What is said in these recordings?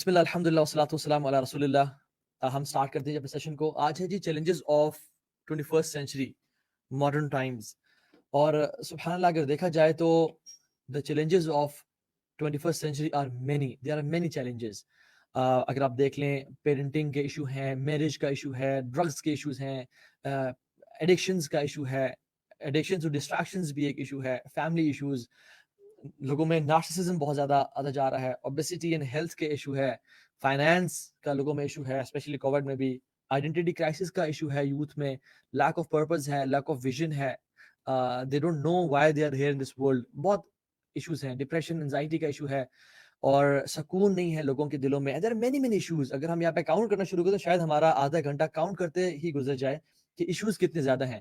بسم اللہ الحمد للہ والصلاۃ والسلام علی رسول اللہ. ہم سٹارٹ کرتے ہیں اپنے سیشن کو. آج ہے جی challenges of 21st century modern times. اور سبحان اللہ اگر دیکھا جائے تو the challenges of 21st century are many. There are many challenges. اگر آپ دیکھ لیں پیرنٹنگ کے ایشو ہیں, میرج کا ایشو ہے, ڈرگس کے ایشوز ہیں, ایڈکشنز کا ایشو ہے, ایڈکشنز اور ڈسٹریکشنز بھی ایک ایشو ہے, فیملی ایشوز, لوگوں میں نارسسزم بہت زیادہ آتا جا رہا ہے, اوبیسٹی اینڈ ہیلتھ کے ایشو ہے, فائنینس کا لوگوں میں ایشو ہے, اسپیشلی کووڈ میں بھی آئیڈینٹی کرائسس کا ایشو ہے, یوتھ میں لیک آف پرپز ہے, لیک آف ویژن ہے, they don't know why they are here in this world. بہت ایشوز ہیں, ڈپریشن انزائٹی کا ایشو ہے, اور سکون نہیں ہے لوگوں کے دلوں میں. There many many issues. اگر ہم یہاں پہ کاؤنٹ کرنا شروع کریں تو شاید ہمارا آدھا گھنٹہ کاؤنٹ کرتے ہی گزر جائے کہ ایشوز کتنے زیادہ ہیں.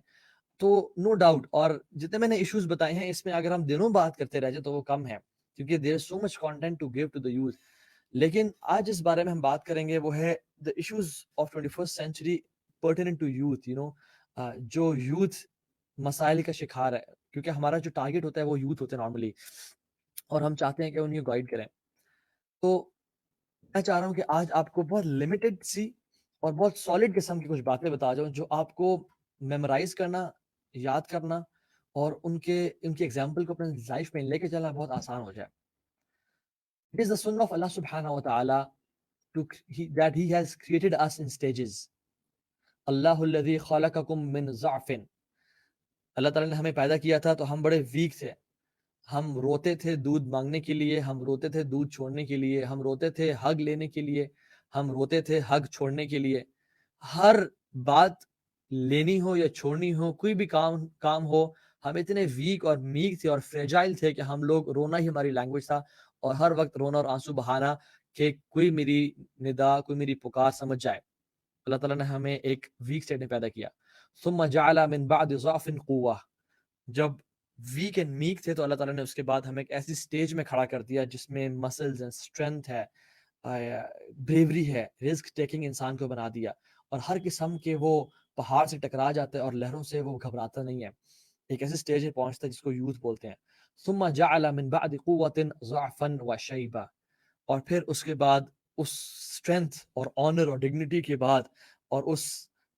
تو نو ڈاؤٹ, اور جتنے میں نے ایشوز بتائے ہیں اس میں اگر ہم دنوں بات کرتے رہ جائیں تو وہ کم ہے, کیونکہ there is so much content to give to the youth. لیکن آج جس بارے میں ہم بات کریں گے وہ ہے the issues of 21st century pertinent to youth. جو یوتھ مسائل کا شکار ہے, کیونکہ ہمارا جو ٹارگیٹ ہوتا ہے وہ یوتھ ہوتے ہیں نارملی, اور ہم چاہتے ہیں کہ انہیں گائیڈ کریں. تو میں چاہ رہا ہوں کہ آج آپ کو بہت لمیٹڈ سی اور بہت سالڈ قسم کی کچھ باتیں بتا جاؤں جو آپ کو میمورائز کرنا, یاد کرنا اور ان کی ایگزامپل کو اپنے لائف میں لے کے چلنا بہت آسان ہو جائے. It is the sunnah of Allah subhanahu wa ta'ala that he has created us in stages. Allahu alladhi khalaqakum min ضعف. اللہ تعالیٰ نے ہمیں پیدا کیا تھا تو ہم بڑے ویک تھے. ہم روتے تھے دودھ مانگنے کے لیے, ہم روتے تھے دودھ چھوڑنے کے لیے, ہم روتے تھے ہگ لینے کے لیے, ہم روتے تھے ہگ چھوڑنے کے لیے. ہر بات لینی ہو یا چھوڑنی ہو, کوئی بھی کام ہو, ہم اتنے ویک اور میک تھے اور فریجائل تھے کہ ہم لوگ, رونا ہی ہماری لینگویج تھا, اور ہر وقت رونا اور آنسو بہانا کہ کوئی میری ندا, کوئی میری پکار سمجھ جائے. اللہ تعالیٰ نے ہمیں ایک ویک اسٹیٹ میں پیدا کیا. ثم جعل من بعد ضعف قوة. جب ویک اینڈ میک تھے تو اللہ تعالیٰ نے اس کے بعد ہمیں ایک ایسی سٹیج میں کھڑا کر دیا جس میں مسلز اینڈ اسٹرینتھ ہے, بریوری ہے, رسک ٹیکنگ انسان کو بنا دیا, اور ہر قسم کے وہ پہاڑ سے ٹکرا جاتا ہے اور لہروں سے وہ گھبراتا نہیں ہے. ایک ایسی سٹیج پہ پہنچتا ہے جس کو یوتھ بولتے ہیں. ثم جعل من بعد قوة ضعفا وشیبا. اور پھر اس کے بعد اس اسٹرینتھ اور آنر اور ڈگنیٹی کے بعد اور اس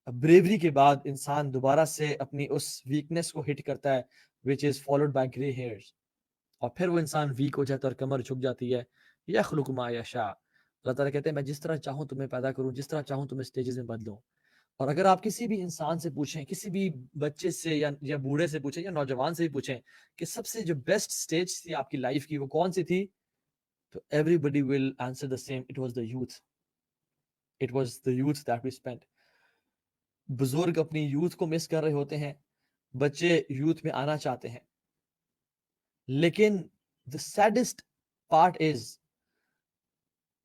بریوری کے بعد انسان دوبارہ سے اپنی اس ویکنس کو ہٹ کرتا ہے, which is followed by grey hairs. اور پھر وہ انسان ویک ہو جاتا ہے اور کمر جھک جاتی ہے. یخلق ما یشاء. اللہ تعالیٰ کہتے ہیں میں جس طرح چاہوں تمہیں پیدا کروں, جس طرح چاہوں تمہیں سٹیجز میں بدلوں. اور اگر آپ کسی بھی انسان سے پوچھیں, کسی بھی بچے سے یا بوڑھے سے پوچھیں یا نوجوان سے بھی پوچھیں کہ سب سے جو بیسٹ سٹیج تھی آپ کی لائف کی وہ کون سی تھی, تو everybody will answer the same, it was the youth. It was the youth that we spent. بزرگ اپنی یوتھ کو مس کر رہے ہوتے ہیں, بچے یوتھ میں آنا چاہتے ہیں, لیکن the saddest part is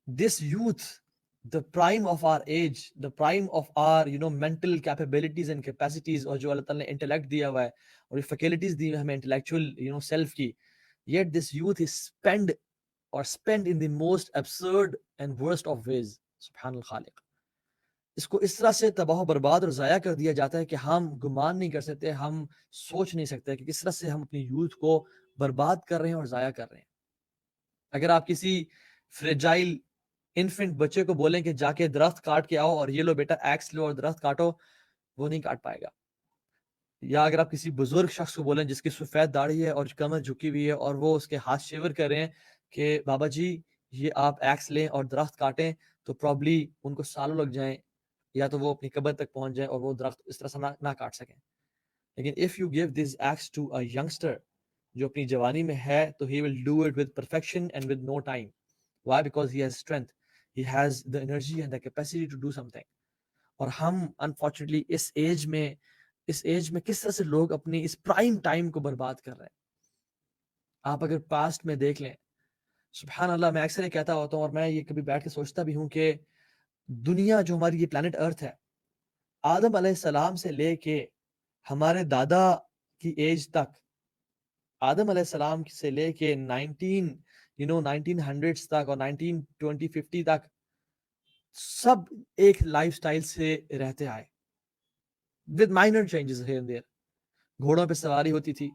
this youth, the prime of our age, the prime of our mental capabilities and capacities, اور جو اللہ تعالیٰ نے انٹلیکٹ دیا ہوا ہے اور فیکلٹیز دی ہمیں انٹلیکچوئل سیلف کی, yet this youth is spent in the most absurd and worst of ways. سبحان الخالق. اس کو اس طرح سے تباہ و برباد اور ضائع کر دیا جاتا ہے کہ ہم گمان نہیں کر سکتے, ہم سوچ نہیں سکتے کہ کس طرح سے ہم اپنی یوتھ کو برباد کر رہے ہیں اور ضائع کر رہے ہیں. اگر آپ کسی فریجائل انفنٹ بچے کو بولیں کہ جا کے درخت کاٹ کے آؤ اور یہ لو بیٹا ایکس لو اور درخت کاٹو, وہ نہیں کاٹ پائے گا. یا اگر آپ کسی بزرگ شخص کو بولیں جس کی سفید داڑھی ہے اور کمر جھکی ہوئی ہے اور وہ اس کے ہاتھ شیور کر رہے ہیں کہ بابا جی یہ آپ ایکس لیں اور درخت کاٹیں, تو پرابلی ان کو سالوں لگ جائیں, یا تو وہ اپنی قبر تک پہنچ جائیں اور وہ درخت اس طرح سے نہ کاٹ سکیں. لیکن if you give this axe to a youngster جو اپنی جوانی میں ہے, تو he will do it with perfection and with no time. Why? Because he has strength, he has the energy and the capacity to do something. اور ہم unfortunately اس age میں کس طرح سے لوگ اپنی اس پرائم ٹائم کو برباد کر رہے ہیں. آپ اگر پاسٹ میں دیکھ لیں, سبحان اللہ, میں اکثر یہ کہتا ہوتا ہوں اور میں یہ کبھی بیٹھ کے سوچتا بھی ہوں کہ دنیا جو ہماری یہ پلانٹ ارتھ ہے, آدم علیہ السلام سے لے کے ہمارے دادا کی ایج تک, آدم علیہ السلام سے لے کے 1900s تک اور 1920-50 تک سب ایک لائف سٹائل سے رہتے آئے with minor changes here and there. گھوڑوں پہ سواری ہوتی تھی,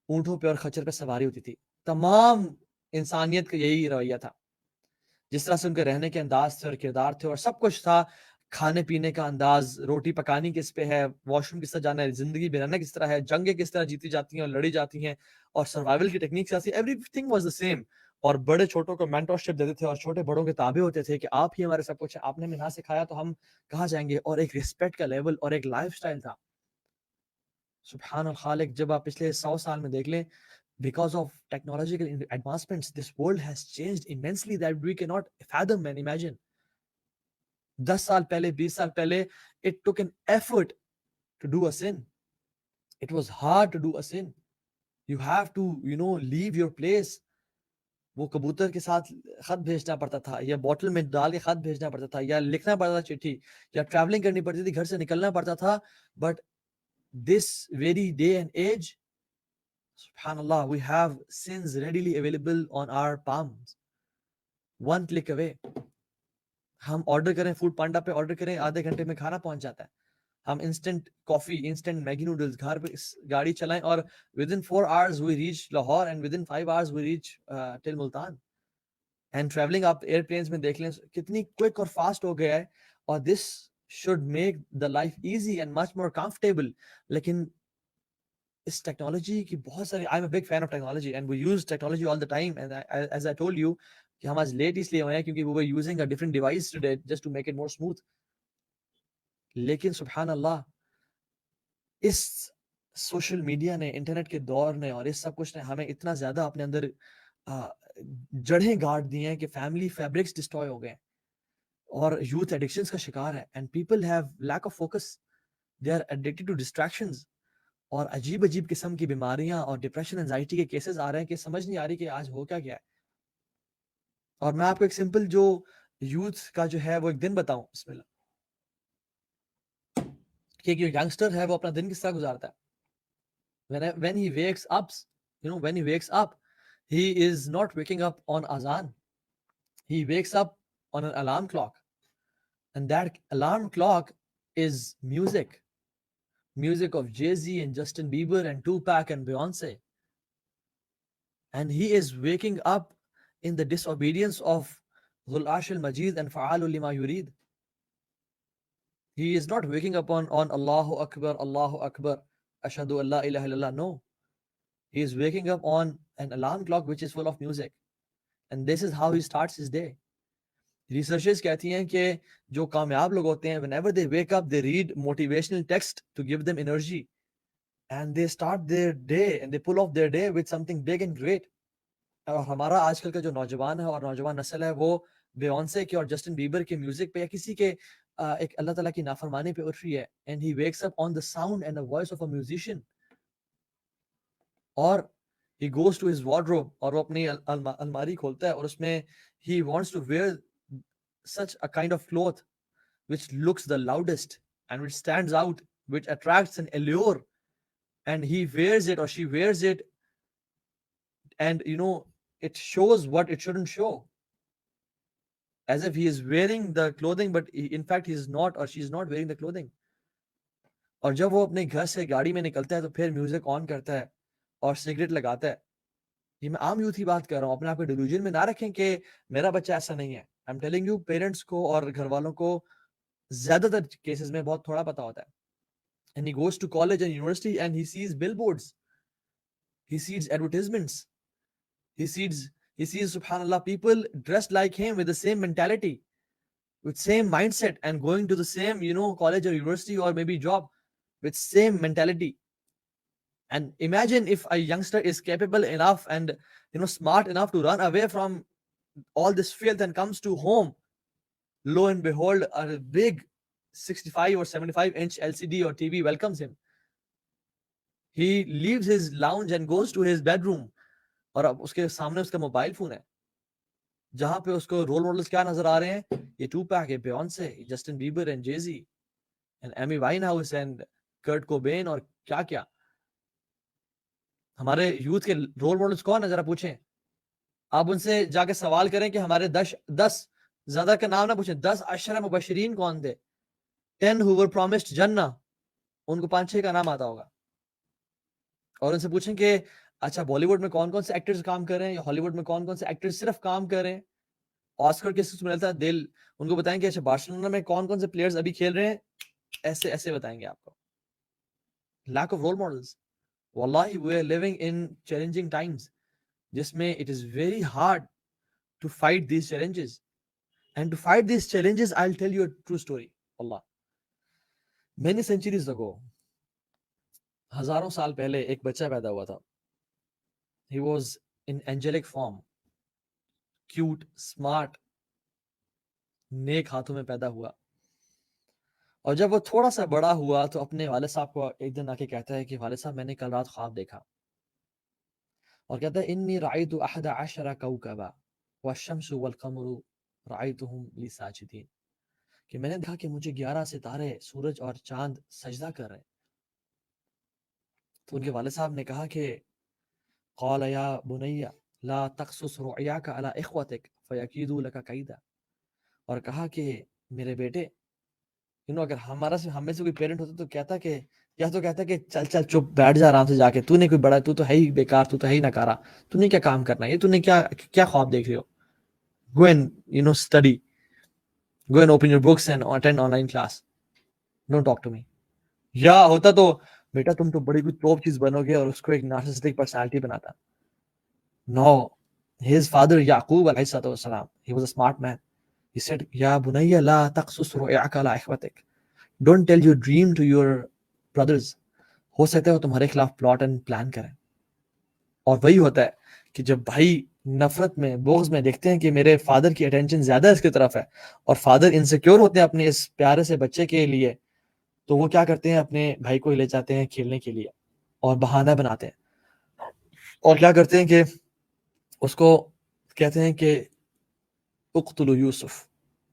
اونٹوں پہ اور خچر پہ سواری ہوتی تھی, تمام انسانیت کا یہی رویہ تھا. جس طرح سے ان کے رہنے کے انداز تھے اور کردار تھے اور سب کچھ تھا، کھانے پینے کا انداز، روٹی پکانی کس پہ ہے، واش روم کس طرح جانا ہے، زندگی بنانا کس طرح ہے، جنگیں کس طرح جیتی جاتی ہیں اور لڑی جاتی ہیں، اور سروائیول کی ٹیکنیکس ایسی، every thing was the same. اور بڑے چھوٹوں کو مینٹورشپ دیتے تھے اور چھوٹے بڑوں کے تابع ہوتے تھے کہ آپ ہی ہمارے سب کچھ ہیں، آپ نے ہمیں نہ سکھایا تو ہم کہاں جائیں گے. اور ایک رسپیکٹ کا لیول اور ایک لائف سٹائل تھا. سبحان الخالق. جب آپ پچھلے 100 سال میں دیکھ لیں, because of technological advancements, this world has changed immensely that we cannot fathom and imagine. 10 سال پہلے, 20 سال پہلے, it took an effort to do a sin. It was hard to do a sin. You have to, leave your place. وہ کبوتر کے ساتھ خط بھیجنا پڑتا تھا, یا بوٹل میں ڈال کے خط بھیجنا پڑتا تھا, یا لکھنا پڑتا تھا چٹھی, یا ٹریولنگ کرنی پڑتی تھی, گھر سے نکلنا پڑتا تھا. But this very day and age, subhanallah, we have sins readily available on our palms. One click away. ہم آرڈر کریں, فوڈ پانڈا پہ آرڈر کریں, آدھے گھنٹے میں کھانا پہنچ جاتا ہے. ہم انسٹنٹ کافی, انسٹنٹ میگی نوڈلز گھر پہ گاڑی چلائیں اور within 4 hours we reach Lahore, and within 5 hours we reach till Multan. And traveling آپ ایئر پلینز میں دیکھ لیں کتنی کوئک اور فاسٹ ہو گیا ہے, اور this should make the life easy and much more comfortable. لیکن اس ٹیکنالوجی کی بہت ساری, I'm a big fan of technology and we use technology all the time, and as I told you کہ ہم آج لیٹ اس لیے ہوئے ہیں کیونکہ we were using a different device today just to make it more smooth. لیکن سبحان اللہ, اس social media نے, انٹرنیٹ کے دور نے, اور اس سب کچھ نے ہمیں اتنا زیادہ اپنے اندر جڑیں گاڑ دی ہیں کہ فیملی فیبرکس ڈسٹروائے ہو گئے, اور یوتھ ایڈکشنز کا شکار ہے, and people have lack of focus, they are addicted to distractions, اور عجیب عجیب قسم کی بیماریاں اور ڈپریشن انزائٹی کے کیسز آ رہے ہیں کہ سمجھ نہیں آ رہی کہ آج ہو کیا گیا ہے. اور میں آپ کو ایک سمپل جو یوتھ کا جو ہے وہ ایک دن بتاؤں, بسم اللہ, کہ جو ینگسٹر ہے وہ اپنا دن کس طرح گزارتا ہے. when he wakes up, when he wakes up, he is not waking up on azan. He wakes up on an alarm clock, and that alarm clock is music of Jay-Z and Justin Bieber and Tupac and Beyonce. And he is waking up in the disobedience of Dhul Arsh al-Majid and Fa'alu lima yurid. He is not waking up on Allahu Akbar, Ashhadu an la ilaha illallah. No. He is waking up on an alarm clock which is full of music. And this is how he starts his day. Researchers کہتی ہیں کہ جو کامیاب لوگ ہوتے ہیں, whenever they wake up, they read motivational text to give them energy. And they start their day and they pull off their day with something big and great. اور ہمارا آج کل کا جو نوجوان ہے اور نوجوان نسل ہے, وہ بیونسے کے اور جسٹن بیبر کے میوزک پہ یا کسی کے ایک اللہ تعالیٰ کی نافرمانی پہ اٹھ رہی ہے. And he wakes up on the sound and the voice of a musician, اور he goes to his wardrobe, اور وہ اپنی الماری کھولتا ہے, اور اس میں he wants to wear such a kind of cloth which looks the loudest and which stands out, which attracts an allure, and he wears it or she wears it, and it shows what it shouldn't show, as if he is wearing the clothing but in fact he is not, or she is not wearing the clothing. اور جب وہ اپنے گھر سے گاڑی میں نکلتا ہے تو پھر میوزک آن کرتا ہے اور سگریٹ لگاتا ہے. یہ میں عام یوتھ ہی بات کر رہا ہوں, اپنے آپ کو ڈیلوژن میں نہ رکھیں کہ میرا بچہ ایسا نہیں ہے. I'm telling you, پیرنٹس کو اور گھر والوں کو زیادہ تر کیسز میں بہت تھوڑا پتا ہوتا ہے. And he goes to college and university and he sees billboards, he sees advertisements, he sees subhanallah people dressed like him with the same mentality, with same mindset, and going to the same college or university or maybe job with same mentality. And imagine if a youngster is capable enough and smart enough to run away from all this filth and comes to home, lo and behold, a big 65 or 75 inch LCD or TV welcomes him. He leaves his lounge and goes to his bedroom, اور اب اس کے سامنے اس کا mobile phone ہے جہاں پہ اس کو role models کیا نظر آ رہے ہیں, یہ ٹوپیک, یہ Beyonce, Justin Bieber and Jay-Z and Amy Winehouse and Kurt Cobain, اور کیا کیا. ہمارے یوتھ کے رول ماڈلز کون ہے ذرا پوچھیں. آپ ان سے جا کے سوال کریں کہ ہمارے 10 زیادہ کا نام نہ پوچھیں, 10 عشرہ مبشرین کون تھے, 10 who were promised جنہ, ان کو 5-6 کا نام آتا ہوگا. اور ان سے پوچھیں کہ اچھا بالی ووڈ میں کون کون سے ایکٹرز کام کر رہے ہیں, یا ہالی ووڈ میں کون کون سے ایکٹرز صرف کام کر رہے ہیں, آسکر کس کو ملتا ہے دل ان کو بتائیں گے اچھا بارسلونا میں کون کون سے پلیئرز ابھی کھیل رہے ہیں, ایسے ایسے بتائیں گے آپ کو. lack of role models. Wallahi, we are living in challenging times جس میں it is very hard to fight these challenges. And to fight these challenges, I'll tell you a true story. Allah. Many centuries ago, ہزاروں سال پہلے ایک بچہ پیدا ہوا تھا. He was in angelic form, cute, smart, نیک ہاتھوں میں پیدا ہوا. اور جب وہ تھوڑا سا بڑا ہوا تو اپنے والد صاحب کو ایک دن آ کے کہتا ہے کہ والد صاحب میں نے کل رات خواب دیکھا, اور کہتا ہے انی رأیت 11 کوكبا والشمس والقمر رأیتهم لی ساجدین, کہ میں نے دیکھا کہ مجھے 11 ستارے, سورج اور چاند سجدہ کر رہے ہیں. تو ان کے والد صاحب نے کہا کہ قال یا بنی لا تقصص رؤیاک علی اخوتک فیکیدوا لک کیدا, اور کہا کہ میرے بیٹے اگر ہم میں سے کوئی پیرنٹ ہوتا تو کہتا کہ یا تو کہتا کہ چل چل چپ بیٹھ جا آرام سے جا کے, تو نے کوئی بڑا, تو ہے ہی بیکار, تو ہے ہی ناکارہ, تو نے کیا کام کرنا ہے, یہ تو نے کیا خواب دیکھ رہے ہو, go and study, go and open your books and attend online class, don't talk to me. یا ہوتا تو بیٹا تم تو بڑی کوئی توپ چیز بنو گے اور اس کو ایک نارسسٹک پرسنالٹی بناتا. No, his father Yaqub alayhi salam, he was a smart man. He said, Ya bunayya la taqsus ru'yaka ala ikhwatik. Don't tell your dream to your brothers. ہو سکتا ہے وہ تمہارے خلاف پلاٹ اینڈ پلان کریں. اور وہی ہوتا ہے کہ جب بھائی نفرت میں, بغض میں دیکھتے ہیں کہ میرے فادر کی اٹینشن زیادہ اس کی طرف ہے, اور فادر انسیکیور ہوتے ہیں اپنے اس پیارے سے بچے کے لیے, تو وہ کیا کرتے ہیں اپنے بھائی کو لے جاتے ہیں کھیلنے کے لیے اور بہانہ بناتے ہیں, اور کیا کرتے ہیں کہ اس کو کہتے ہیں کہ اقتلوا یوسف,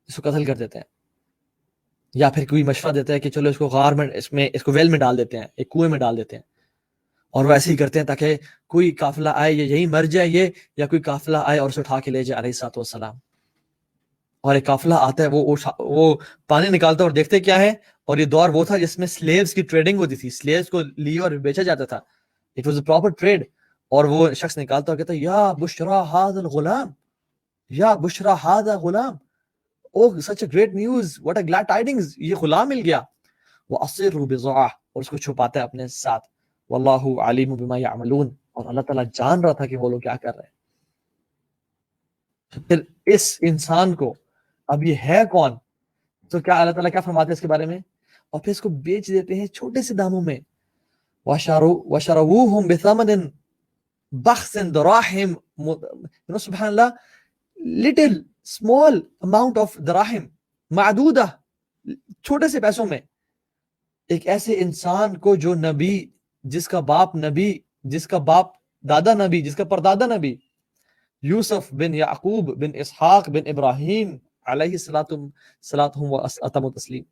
اس کو قتل کر دیتے ہیں. یا پھر کوئی مشورہ دیتا ہے کہ چلو اس کو غار میں, اس کو ویل میں ڈال دیتے ہیں, ایک کنویں میں ڈال دیتے ہیں, اور وہ ایسے ہی کرتے ہیں تاکہ کوئی قافلہ آئے یا یہی مر جائے یہ, یا کوئی قافلہ آئے اور اسے اٹھا کے لے جائے علیہ الصلوۃ والسلام. اور ایک قافلہ آتا ہے, وہ پانی نکالتا ہے اور دیکھتے کیا ہے, اور یہ دور وہ تھا جس میں سلیوز کی ٹریڈنگ ہوتی تھی, سلیوز کو لیا اور بیچا جاتا تھا, it was a proper trade. اور وہ شخص نکالتا اور کہتا ہے یا بشرا ھذا الغلام, یا بشرا ھذا Ghulam, oh such a great news, what a glad tidings, یہ غلام مل گیا. وَأَصِرُّ بِضَاعَةٍ, اور اس کو چھپاتا ہے اپنے ساتھ. وَاللَّهُ عَلِيمٌ بِمَا يَعْمَلُونَ, اور اللہ تعالیٰ جان رہا تھا کہ وہ لوگ کیا کر رہے ہیں. پھر اس انسان کو اب یہ ہے کون, تو کیا اللہ تعالیٰ کیا فرماتے ہیں اس کے بارے میں, اور پھر اس کو بیچ دیتے ہیں چھوٹے سے داموں میں. وَشَرَوُوهُمْ بِثَمَنٍ بَخْسٍ دَرَاهِمْ, سبحان اللہ, little small amount of دراہم معدودہ, چھوٹے سے پیسوں میں. ایک ایسے انسان کو جو نبی, جس کا باپ نبی, جس کا باپ دادا نبی, جس کا پردادا نبی, یوسف بن یعقوب بن اسحاق بن ابراہیم علیہ الصلوۃ و تسلیم.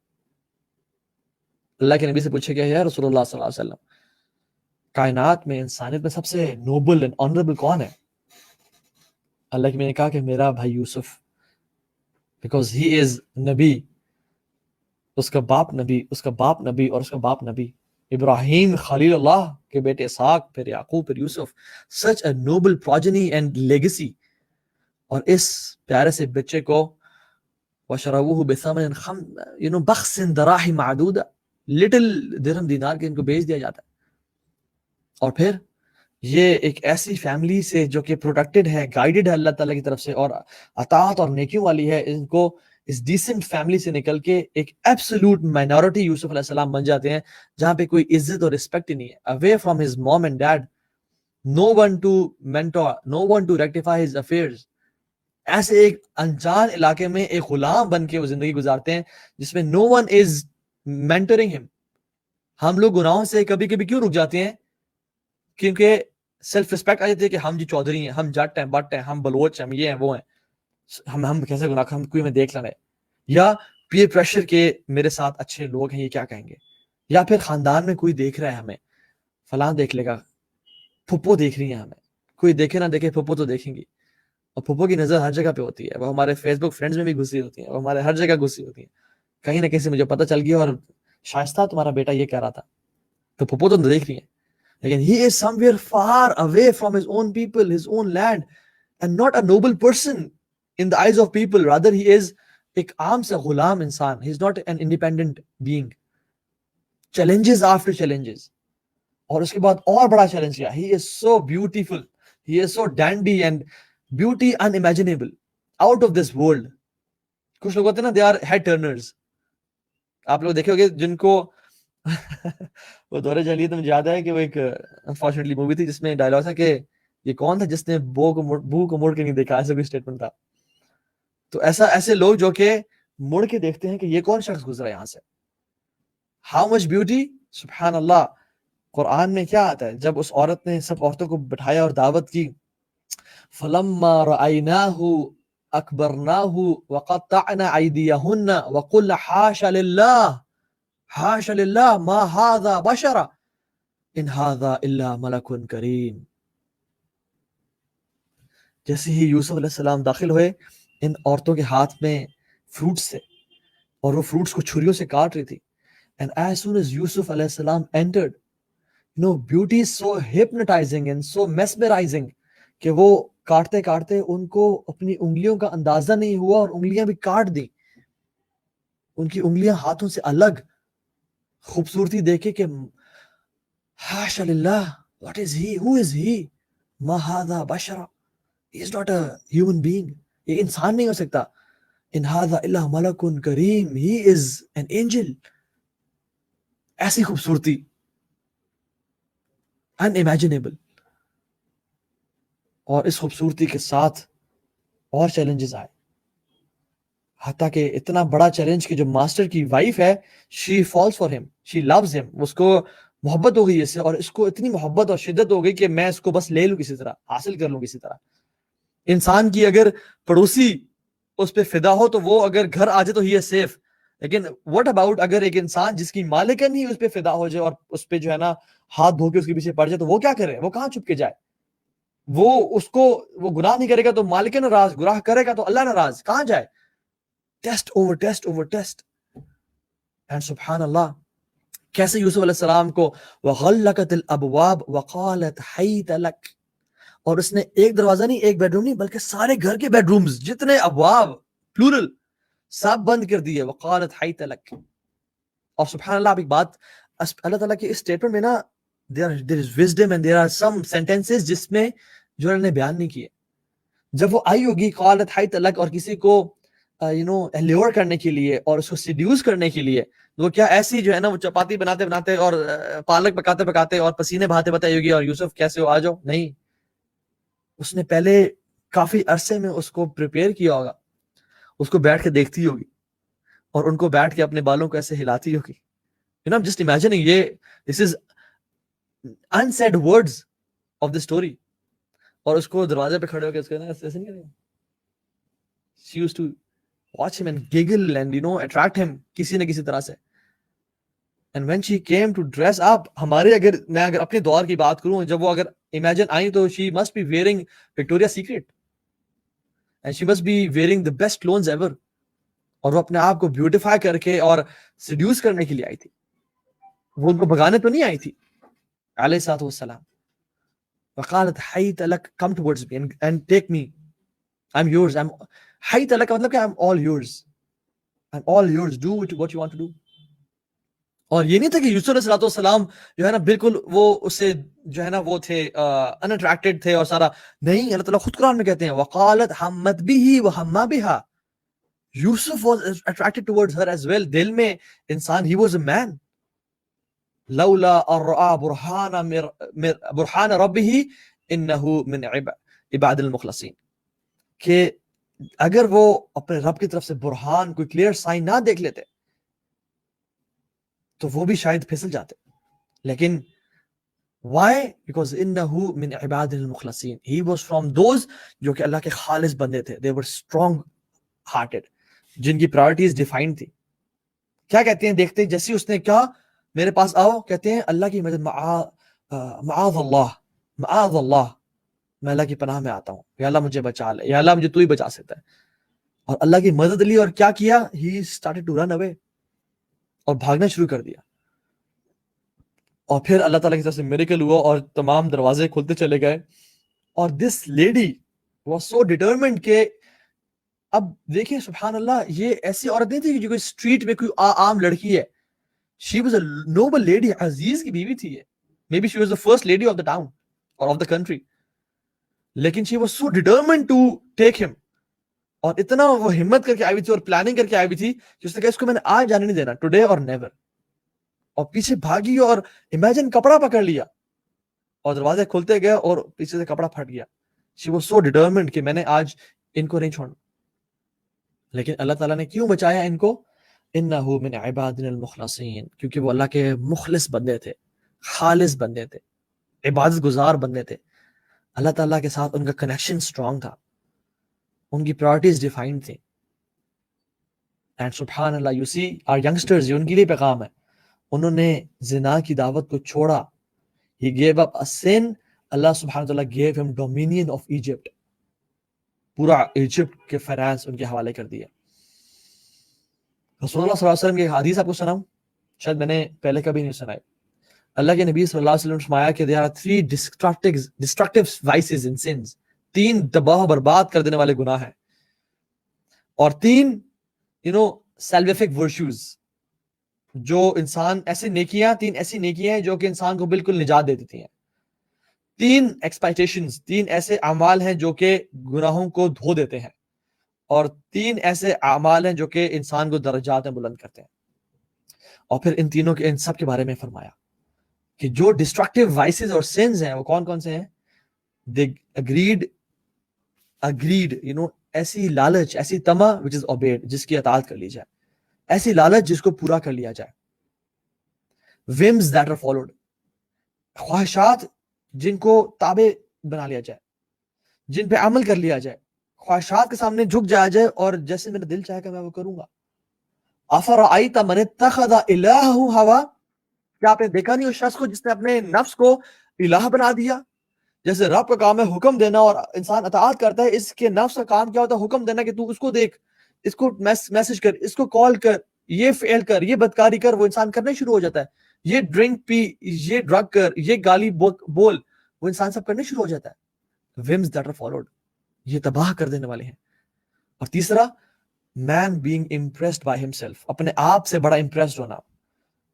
اللہ کے نبی سے پوچھے گیا یا رسول اللہ صلی اللہ علیہ وسلم, کائنات میں انسانیت میں سب سے نوبل اینڈ آنریبل کون ہے؟ اللہ کے میں نے کہا کہ میرا بھائی یوسف, بیکاز ہی از نبی, اس کا باپ نبی, اس کا باپ نبی, اور اس کا باپ نبی. ابراہیم خلیل اللہ کے بیٹے اسحاق, پھر یعقوب, پھر یوسف, such a noble progeny and legacy. اور اس پیارے سے بچے کو وَشَرَوُوهُ بِثَمَنٍ بَخْسٍ دَرَاهِمْ مَعْدُودَةٍ, لٹل درہم دینار کے ان کو بیچ دیا جاتا ہے. اور پھر یہ ایک ایسی فیملی سے جو کہ پروٹیکٹڈ ہے, گائیڈڈ ہے اللہ تعالیٰ کی طرف سے, اور اطاعت اور نیکیوں والی ہے, ان کو اس ڈیسنٹ فیملی سے نکل کے ایک ایبسولوٹ مائنورٹی یوسف علیہ السلام بن جاتے ہیں, جہاں پہ کوئی عزت اور رسپیکٹ ہی نہیں ہے. away from his mom and dad, no one to mentor, no one to rectify his affairs. ایسے ایک انجان علاقے میں ایک غلام بن کے وہ زندگی گزارتے ہیں جس میں no one is mentoring him. ہم لوگ گناہوں سے کبھی کبھی کیوں رک جاتے ہیں؟ کیونکہ سیلف ریسپیکٹ آ جاتی ہے کہ ہم جی چودھری ہیں, ہم جٹ ہیں, بٹ ہیں, ہم بلوچ ہیں, ہم یہ ہیں, وہ ہیں, ہم کیسے گناہ, ہم کوئی ہمیں دیکھ لینا ہے. یا پیئر پریشر کے میرے ساتھ اچھے لوگ ہیں, یہ کیا کہیں گے. یا پھر خاندان میں کوئی دیکھ رہا ہے ہمیں, فلاں دیکھ لے گا, پھپھو دیکھ رہی ہیں ہمیں, کوئی دیکھے نہ دیکھے پھپھو تو دیکھیں گی. اور پھپھو کی نظر ہر جگہ پہ ہوتی ہے, وہ ہمارے فیس بک فرینڈز میں بھی گھسی ہوتی ہیں, وہ ہمارے ہر جگہ گھسی ہوتی ہیں. کہیں نہ کہیں سے مجھے پتہ چل گیا اور شائستہ تمہارا بیٹا یہ کہہ رہا تھا, تو پھپھو تو دیکھ رہی ہیں, لیکن he is somewhere far away from his own people, his own land, and not a noble person. in the eyes of people. Rather, he is ایک عام سے غلام انسان. He is not an independent being. Challenges after challenges. اور اس کے بعد اور بڑا challenge کیا. He is so beautiful. He is so dandy and beauty unimaginable. Out of this world. کچھ لوگ ہوتے ہیں نا, they are head turners. آپ لوگ دیکھے ہوگے جن کو وہ دور جاہلیت میں یاد ہے کہ وہ ایک انفارچونیٹلی مووی تھی جس میں ڈائلاگ تھا کہ یہ کون تھا جس نے بو کو مڑ کے نہیں دیکھا, ایسا کوئی اسٹیٹمنٹ تھا. تو ایسے لوگ جو کہ مڑ کے دیکھتے ہیں کہ یہ کون شخص گزرا یہاں سے. ہاؤ مچ بیوٹی, سبحان اللہ. قرآن میں کیا آتا ہے جب اس عورت نے سب عورتوں کو بٹھایا اور دعوت کی, فَلَمَّا رَأَيْنَاهُ أَكْبَرْنَاهُ وَقَطَّعْنَا أَيْدِيَهُنَّ وَقُلْنَا حَاشَ لِلَّهِ حَاشَ لِلَّهِ مَا هَذَا بَشَرًا إِنْ هَذَا إِلَّا مَلَكٌ كَرِيمٌ. جیسے ہی یوسف علیہ السلام داخل ہوئے ان عورتوں کے ہاتھ میں فروٹس تھے اور وہ فروٹس کو چھریوں سے کاٹ رہی تھی. And as soon as Yusuf علیہ السلام entered, beauty is so hypnotizing and so mesmerizing کہ وہ کاٹتے کاٹتے ان کو اپنی انگلیوں کا اندازہ نہیں ہوا اور انگلیاں بھی کاٹ دی. ان کی انگلیاں ہاتھوں سے الگ. خوبصورتی دیکھے کہ حاشا للہ, what is he, who is he, ما هذا بشرا, he is not a human being, یہ انسان نہیں ہو سکتا. ان هذا الا ملک کریم, he is an angel. ایسی خوبصورتی unimaginable. اور اس خوبصورتی کے ساتھ اور چیلنجز آئے, حتیٰ کہ اتنا بڑا چیلنج کہ جو ماسٹر کی وائف ہے, she falls for him, she loves him, اس کو محبت ہو گئی اس سے, اور اس کو اتنی محبت اور شدت ہو گئی کہ میں اس کو بس لے لوں کسی طرح, حاصل کر لوں کسی طرح. انسان کی اگر پڑوسی اس پہ فدا ہو تو وہ اگر گھر آ جائے تو ہی ہے سیف, لیکن what about اگر ایک انسان جس کی مالکن ہی اس پہ فدا ہو جائے اور اس پہ جو ہے نا ہاتھ دھو کے اس کے پیچھے پڑ جائے تو وہ کیا کرے, وہ کہاں چھپ کے جائے. وہ اس کو وہ گناہ نہیں کرے گا تو مالک ناراض, گناہ کرے گا تو اللہ ناراض, کہاں جائے. Test over test over test. And سبحان اللہ کیسے یوسف علیہ السلام کو وغلقت الابواب وقالت حیت لک, اور اس نے ایک دروازہ نہیں, ایک بیڈ روم نہیں, بلکہ سارے گھر کے بیڈ رومز جتنے ابواب پلورل سب بند کر دیے. وقالت حیت لک. اور سبحان اللہ, آپ ایک بات, اللہ تعالیٰ کے اس اسٹیٹمنٹ میں نا there is wisdom and there are some sentences جس میں جو انہوں نے بیان نہیں کیے. جب وہ آئی ہوگی قالت حیت لک, اور کسی کو allure کرنے کے لیے اور اس کو سیڈیوس کرنے کے لیے, وہ کیا ایسی جو ہے نا وہ چپاتی بناتے بناتے اور پالک پکاتے پکاتے اور پسینے بہاتے بتائی ہوگی اور یوسف کیسے ہو آ جاؤ, نہیں. اس نے پہلے کافی عرصے میں اس کو پریپیئر کیا ہوگا, اس کو بیٹھ کے دیکھتی ہوگی اور ان کو بیٹھ کے اپنے بالوں کو ایسے ہلاتی ہوگی. I'm just imagining, this is unsaid words of the story. اور اس کو دروازے پہ کھڑے ہو کے اس کو ایسے نہیں کریں. She used to watch him and giggle and attract him کسی نہ کسی طرح سے. And when she came to dress up, میں اگر اپنے دور کی بات کروں, جب وہ اگر imagine آئیں تو she must be wearing Victoria's Secret and she must be wearing the best clothes ever. اور وہ اپنے آپ کو بیوٹیفائی کر کے اور سیڈیوس کرنے کے لیے آئی تھی, وہ ان کو بھگانے تو نہیں آئی تھی علیہ الصلوۃ والسلام. وقالت حیت لک, come towards me and take me, I'm yours. حیت لک کا مطلب کہ I'm all yours, I'm all yours, do what you want to do. اور یہ نہیں تھا کہ یوسف علیہ الصلوۃ والسلام جو ہے نا بالکل وہ اس سے جو ہے نا وہ تھے unattracted تھے اور سارا نہیں. اللہ تعالیٰ خود قرآن میں کہتے ہیں وقالت حمت به وهم بها, Yusuf was attracted towards her as well. دل میں انسان, he was a man. لولا الرعا برہان ربه انه من عباد المخلصین, کہ اگر وہ اپنے رب کی طرف سے برہان, کوئی کلیئر سائن نہ دیکھ لیتے تو وہ بھی شاید پھسل جاتے. لیکن why? Because انه من عباد المخلصین, he was from those جو کہ اللہ کے خالص بندے تھے. they were strong hearted, جن کی پرائرٹیز ڈیفائنڈ تھی. کیا کہتے ہیں دیکھتے ہیں, جیسے اس نے کہا میرے پاس آؤ, کہتے ہیں اللہ کی مدد, معاذ اللہ, میں اللہ کی پناہ میں آتا ہوں, یا اللہ مجھے بچا لے, یا اللہ مجھے تو ہی بچا سکتا ہے. اور اللہ کی مدد لی اور کیا کیا, he started to run away, اور بھاگنا شروع کر دیا. اور پھر اللہ تعالیٰ کی طرف سے میریکل ہوا اور تمام دروازے کھلتے چلے گئے. اور this lady was so determined کہ اب دیکھیں سبحان اللہ، یہ ایسی عورت نہیں تھی کہ جو کوئی اسٹریٹ میں کوئی عام لڑکی ہے. She was a noble lady, عزیز کی بیوی تھی یہ. Maybe she was the first lady of the town or of the country. لیکن she was so determined to take him. اور اتنا وہ ہمت کر کے آئی ہوئی تھی اور پلاننگ کر کے آئی ہوئی تھی کہ اس نے کہا اس کو میں نے آج جانے نہیں دینا, ٹوڈے اور نیور. اور پیچھے بھاگی اور امیجن کپڑا پکڑ لیا اور دروازے کھلتے گئے اور پیچھے سے کپڑا پھٹ گیا. She was so determined کہ میں نے آج ان کو نہیں چھوڑنا. لیکن اللہ تعالیٰ نے کیوں بچایا ان کو؟ انہو من عبادنا المخلصین، کیونکہ وہ اللہ کے مخلص بندے تھے، خالص بندے تھے، عبادت گزار بندے تھے. اللہ تعالیٰ کے ساتھ ان کا کنیکشن سٹرونگ تھا، ان کی پرائورٹیز ڈیفائنڈ تھیں. اینڈ سبحان اللہ، یو سی آر ینگسٹرز، یہ ان کے لیے پیغام ہے. انہوں نے زنا کی دعوت کو چھوڑا. He gave up a sin. اللہ سبحانہ وتعالیٰ gave him dominion of Egypt. پورا ایجپٹ کے فائنانس ان کے حوالے کر دیا. رسول اللہ صلی اللہ علیہ وسلم کی حدیث آپ کو سناؤں، شاید میں نے پہلے کبھی نہیں سنائی. اللہ کے نبی صلی اللہ علیہ وسلم نے فرمایا کہ there are 3 destructive vices and sins. 3 تباہ و برباد کر دینے والے گناہ ہیں، اور 3 salvific virtues، جو انسان ایسے نیکیاں، 3 ایسی نیکیاں ہیں جو کہ انسان کو بالکل نجات دے دیتی ہیں. 3 ایکسپیکٹیشنز، 3 ایسے اعمال ہیں جو کہ گناہوں کو دھو دیتے ہیں، اور 3 ایسے اعمال ہیں جو کہ انسان کو درجات میں بلند کرتے ہیں. اور پھر ان تینوں کے، ان سب کے بارے میں فرمایا کہ جو ڈسٹرکٹیو وائسز اور سینز ہیں وہ کون کون سے ہیں. they agreed ایسی لالچ، ایسی طمع which is obeyed، جس کی اطاعت کر لی جائے، ایسی لالچ جس کو پورا کر لیا جائے. whims that are followed، خواہشات جن کو تابع بنا لیا جائے، جن پہ عمل کر لیا جائے، خواہشات کے سامنے جھک جایا جائے اور جیسے میرا دل چاہے گا میں وہ کروں گا. افرأیت من اتخذ الہہ ہوا، کیا آپ نے دیکھا نہیں اس شخص کو جس نے اپنے نفس کو الہ بنا دیا؟ جیسے رب کا کام ہے حکم دینا اور انسان اطاعت کرتا ہے، اس کے نفس کا کام کیا ہوتا ہے؟ حکم دینا کہ تو اس کو دیکھ، اس کو میسج کر، اس کو کال کر، یہ فعل کر، یہ بدکاری کر. وہ انسان کرنے شروع ہو جاتا ہے. یہ ڈرنک پی، یہ ڈرگ کر، یہ گالی بول، وہ انسان سب کرنے شروع ہو جاتا ہے. whims that are followed، یہ تباہ کر دینے والے ہیں. اور تیسرا، مین بینگ امپریسڈ بائی ہمسیلف، اپنے آپ سے بڑا امپریسڈ ہونا.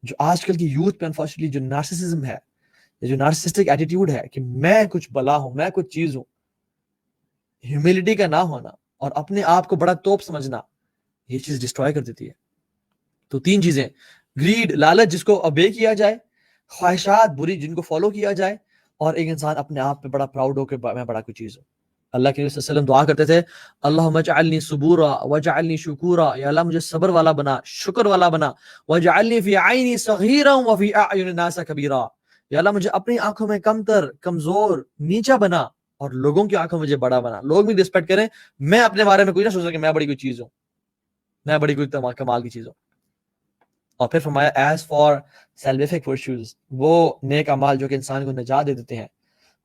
جو آج کل کی یوتھ پہ انفارچونیٹلی جو نارسسزم ہے، جو نارسسٹک ایٹیٹیوڈ ہے کہ میں کچھ بلا ہوں، میں کچھ چیز ہوں، ہیوملٹی کا نہ ہونا اور اپنے آپ کو بڑا توپ سمجھنا، یہ چیز ڈسٹروائے کر دیتی ہے. تو 3 چیزیں، گریڈ، لالچ جس کو اوبے کیا جائے، خواہشات بری جن کو فالو کیا جائے، اور ایک انسان اپنے آپ پہ بڑا پراؤڈ ہو کہ میں بڑا کوئی چیز ہوں. اللہ کے نبی صلی اللہ علیہ وسلم دعا کرتے تھے، اللہم اجعلنی صبورا واجعلنی شکورا، یا اللہ مجھے صبر والا بنا، شکر والا بنا. واجعلنی فی عینی صغیرا وفی اعین الناس کبیرا، یا اللہ مجھے اپنی آنکھوں میں کمتر، کمزور، نیچا بنا، اور لوگوں کی آنکھوں میں مجھے بڑا بنا. لوگ بھی رسپیکٹ کریں، میں اپنے بارے میں کوئی نہ سوچ کہ میں بڑی کوئی چیز ہوں، میں بڑی کوئی کمال کی چیز ہوں. اور پھر فرمایا ایز فار سیلویفک ورچوز، وہ نیک اعمال جو کہ انسان کو نجات دے دیتے ہیں،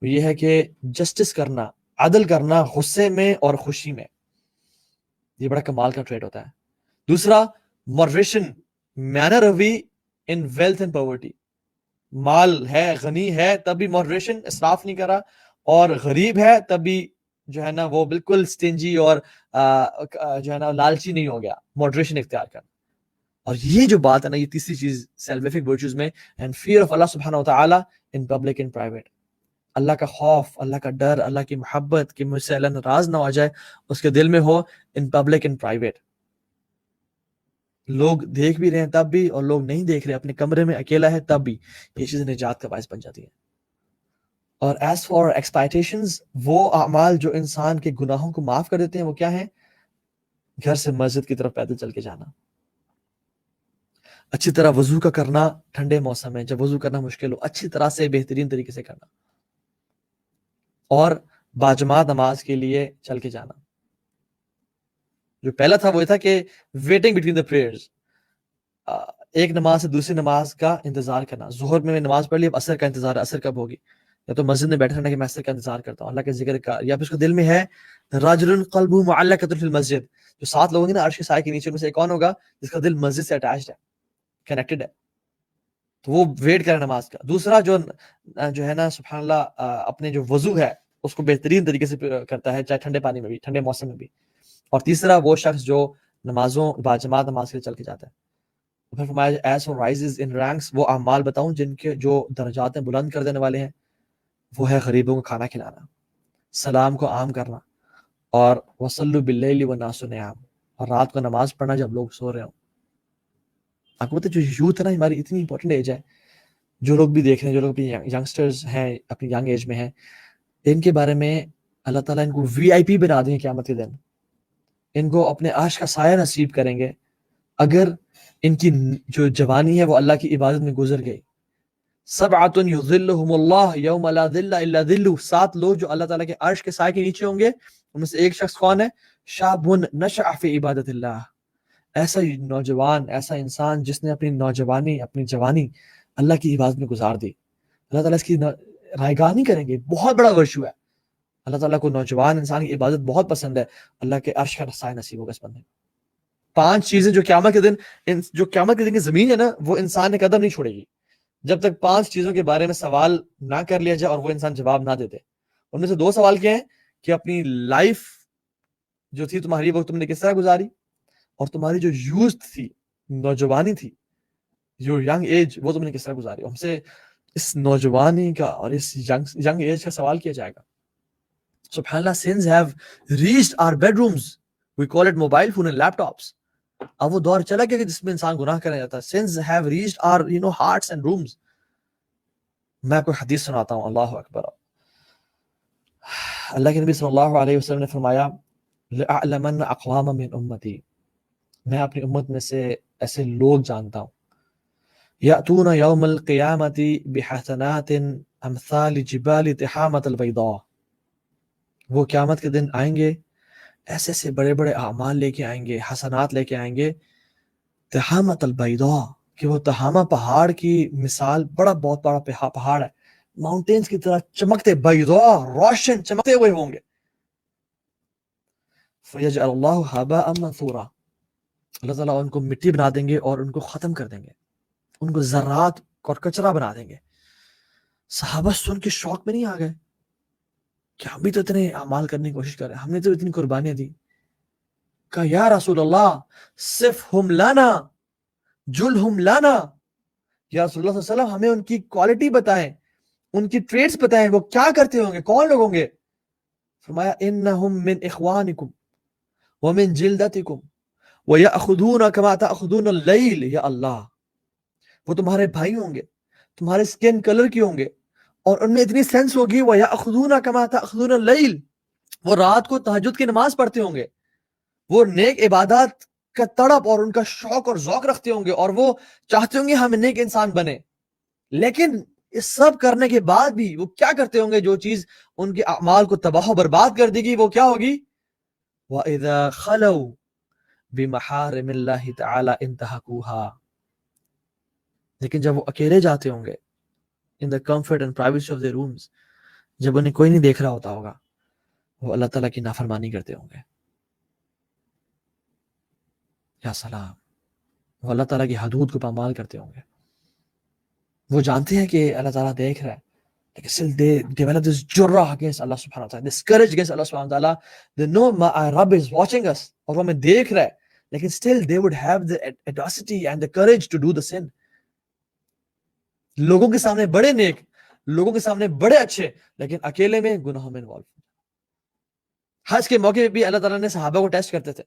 وہ یہ ہے کہ جسٹس کرنا، عدل کرنا، غصے میں اور خوشی میں. یہ بڑا کمال کا ٹریٹ ہوتا ہے. دوسرا، moderation, manner Ravi in wealth and poverty. مال ہے، غنی ہے تب بھی ماڈریشن، اسراف نہیں کرا، اور غریب ہے تب بھی جو ہے نا وہ بالکل سٹنجی اور جو ہے نا لالچی نہیں ہو گیا، ماڈریشن اختیار کرنا. اور یہ جو بات ہے نا، یہ تیسری چیز سیلویفک ورچوز میں، اینڈ فیئر آف اللہ سبحانہ وتعالی ان پبلک اینڈ پرائیویٹ. اللہ کا خوف، اللہ کا ڈر، اللہ کی محبت کہ مجھ سے اللہ ناراض نہ ہو جائے اس کے دل میں ہو، ان پبلک اینڈ پرائیویٹ. لوگ دیکھ بھی رہے ہیں تب بھی، اور لوگ نہیں دیکھ رہے، اپنے کمرے میں اکیلا ہے تب بھی، یہ چیزیں نجات کا باعث بن جاتی ہیں. اور ایز فار ایکسپیکٹیشنز، وہ اعمال جو انسان کے گناہوں کو معاف کر دیتے ہیں، وہ کیا ہیں؟ گھر سے مسجد کی طرف پیدل چل کے جانا، اچھی طرح وضو کا کرنا، ٹھنڈے موسم میں جب وضو کرنا مشکل ہو، اچھی طرح سے بہترین طریقے سے کرنا، اور باجماعت نماز کے لیے چل کے جانا. جو پہلا تھا وہ یہ تھا کہ ویٹنگ بٹوین دا پریئرز، ایک نماز سے دوسری نماز کا انتظار کرنا. ظہر میں نماز پڑھ لی، اب عصر کا انتظار ہے، عصر کب ہوگی؟ یا تو مسجد میں بیٹھا رہنا کہ میں عصر کا انتظار کرتا ہوں، اللہ کے ذکر کا. یا پھر اس کے دل میں ہے رجل قلبہ معلقۃ فی المسجد، جو 7 لوگ ہیں نا عرش کے سائے کے نیچے، میں سے کون ہوگا جس کا دل مسجد سے اٹیچڈ ہے، کنیکٹڈ ہے، تو وہ ویٹ کرے نماز کا. دوسرا جو ہے نا سبحان اللہ اپنے جو وضو ہے اس کو بہترین طریقے سے کرتا ہے، چاہے ٹھنڈے پانی میں بھی، ٹھنڈے موسم میں بھی. اور تیسرا وہ شخص جو نمازوں باجماعت نماز کے لیے چل کے جاتا ہے. پھر فرمایا ایز فار رائزز ان رینکس، وہ اعمال بتاؤں جن کے جو درجات بلند کر دینے والے ہیں، وہ ہے غریبوں کو کھانا کھلانا، سلام کو عام کرنا، اور وصلوا باللیل والناس نیام، اور رات کو نماز پڑھنا جب لوگ سو رہے ہوں. آپ کو پتہ جو یوتھ ہے نا، ہماری اتنی امپورٹنٹ ایج ہے، جو لوگ بھی دیکھ رہے ہیں، جو لوگ اپنی ینگسٹرز ہیں، اپنی ینگ ایج میں ہیں، ان کے بارے میں اللہ تعالیٰ ان کو وی آئی پی بنا دیں گے قیامت کے دن. ان کو اپنے عرش کا سایہ نصیب کریں گے اگر ان کی جو جوانی ہے وہ اللہ کی عبادت میں گزر گئی. سبعۃ یظلھم اللہ یوم لا ظل الا ظلہ، 7 لوگ جو اللہ تعالیٰ کے عرش کے سائے کے نیچے ہوں گے. ان میں سے ایک شخص کون ہے؟ شاب نشأ فی عبادت اللہ، ایسا نوجوان، ایسا انسان جس نے اپنی نوجوانی، اپنی جوانی اللہ کی عبادت میں گزار دی. اللہ تعالیٰ اس کی رائے گاہ نہیں کریں گے. بہت بڑا ورچو ہے. اللہ تعالیٰ کو نوجوان انسان کی عبادت بہت پسند ہے. اللہ کے عرش کا سایہ نصیب ہوگا اس بندے. 5 چیزیں جو قیامت کے دن کی زمین ہے نا، وہ انسان نے قدم نہیں چھوڑے گی جب تک 5 چیزوں کے بارے میں سوال نہ کر لیا جائے اور وہ انسان جواب نہ دیتے. ان میں سے 2 سوال کیا ہیں کہ اپنی لائف جو تھی تمہاری، وہ تم نے کس طرح گزاری، اور تمہاری جو یوتھ تھی، نوجوانی تھی، جو ینگ ایج، وہ تم نے کس طرح گزاری. ہم سے اس نوجوانی کا اور اس ینگ ایج کا سوال کیا جائے گا. سبحان اللہ, sins have reached our bedrooms. We call it mobile phone and laptops. اب وہ دور چلا گیا کہ جس میں انسان گناہ کرنے جاتا ہے. Sins have reached our hearts and rooms. میں کوئی حدیث سناتا ہوں. اللہ اکبر. اللہ کے نبی صلی اللہ علیہ وسلم نے فرمایا لأعلمن اقوام من امتی، میں اپنی امت میں سے ایسے لوگ جانتا ہوں یأتون یوم القیامت بحسنات امثال جبال تحامۃ البیضاء، وہ قیامت کے دن آئیں گے ایسے سے بڑے بڑے اعمال لے کے آئیں گے، حسنات لے کے آئیں گے، تحامۃ البیضاء، کہ وہ تہامہ پہاڑ کی مثال، بہت بڑا پہاڑ ہے، ماؤنٹینز کی طرح چمکتے، بیضاء روشن چمکتے ہوئے ہوں گے. فیجعل اللہ ہباء منثورا، اللہ تعالیٰ ان کو مٹی بنا دیں گے اور ان کو ختم کر دیں گے، ان کو ذرات اور کچرا بنا دیں گے. صحابہ سن کے شوق میں نہیں آ گئے کہ ہم بھی تو اتنے اعمال کرنے کی کوشش کر رہے ہیں، ہم نے تو اتنی قربانیاں دی. کہا یا رسول اللہ صفہم لنا جلہم لنا، یا رسول اللہ صلی اللہ علیہ وسلم ہمیں ان کی کوالٹی بتائیں، ان کی ٹریٹس بتائیں، وہ کیا کرتے ہوں گے، کون لوگ ہوں گے. فرمایا انہم من اخوانکم ومن جلدتکم وَيَأْخُذُونَ كَمَا تَأْخُذُونَ اللَّيْلِ، یا اللہ وہ تمہارے بھائی ہوں گے، تمہارے سکن کلر کی ہوں گے، اور ان میں اتنی سینس ہوگی وَيَأْخُذُونَ كَمَا تَأْخُذُونَ اللَّيْلِ، وہ رات کو تہجد کی نماز پڑھتے ہوں گے، وہ نیک عبادات کا تڑپ اور ان کا شوق اور ذوق رکھتے ہوں گے، اور وہ چاہتے ہوں گے ہم نیک انسان بنے. لیکن اس سب کرنے کے بعد بھی وہ کیا کرتے ہوں گے؟ جو چیز ان کے اعمال کو تباہ و برباد کر دے گی وہ کیا ہوگی؟ وَإِذَا خَلَوْا بِمَحَارِمِ اللَّهِ تَعَالَى انْتَهَكُوهَا، لیکن جب وہ اکیلے جاتے ہوں گے in the comfort and privacy of their rooms، جب انہیں کوئی نہیں دیکھ رہا ہوتا ہوگا، وہ اللہ تعالیٰ کی نافرمانی کرتے ہوں گے. یا سلام، وہ اللہ تعالیٰ کی حدود کو پامال کرتے ہوں گے. وہ جانتے ہیں کہ اللہ تعالیٰ دیکھ رہا ہے، لیکن still they develop this جرہ against Allah subhanahu wa ta'ala، this courage against Allah subhanahu wa ta'ala. They know my Rabb is watching us، اور وہ ہمیں دیکھ رہا ہے، لیکن still they would have the audacity and the courage to do the sin. لوگوں کے سامنے بڑے نیک، لوگوں کے سامنے بڑے اچھے، لیکن اکیلے میں گناہوں میں انوالو. حج کے موقع پہ بھی اللہ تعالیٰ نے صحابہ کو ٹیسٹ کرتے تھے،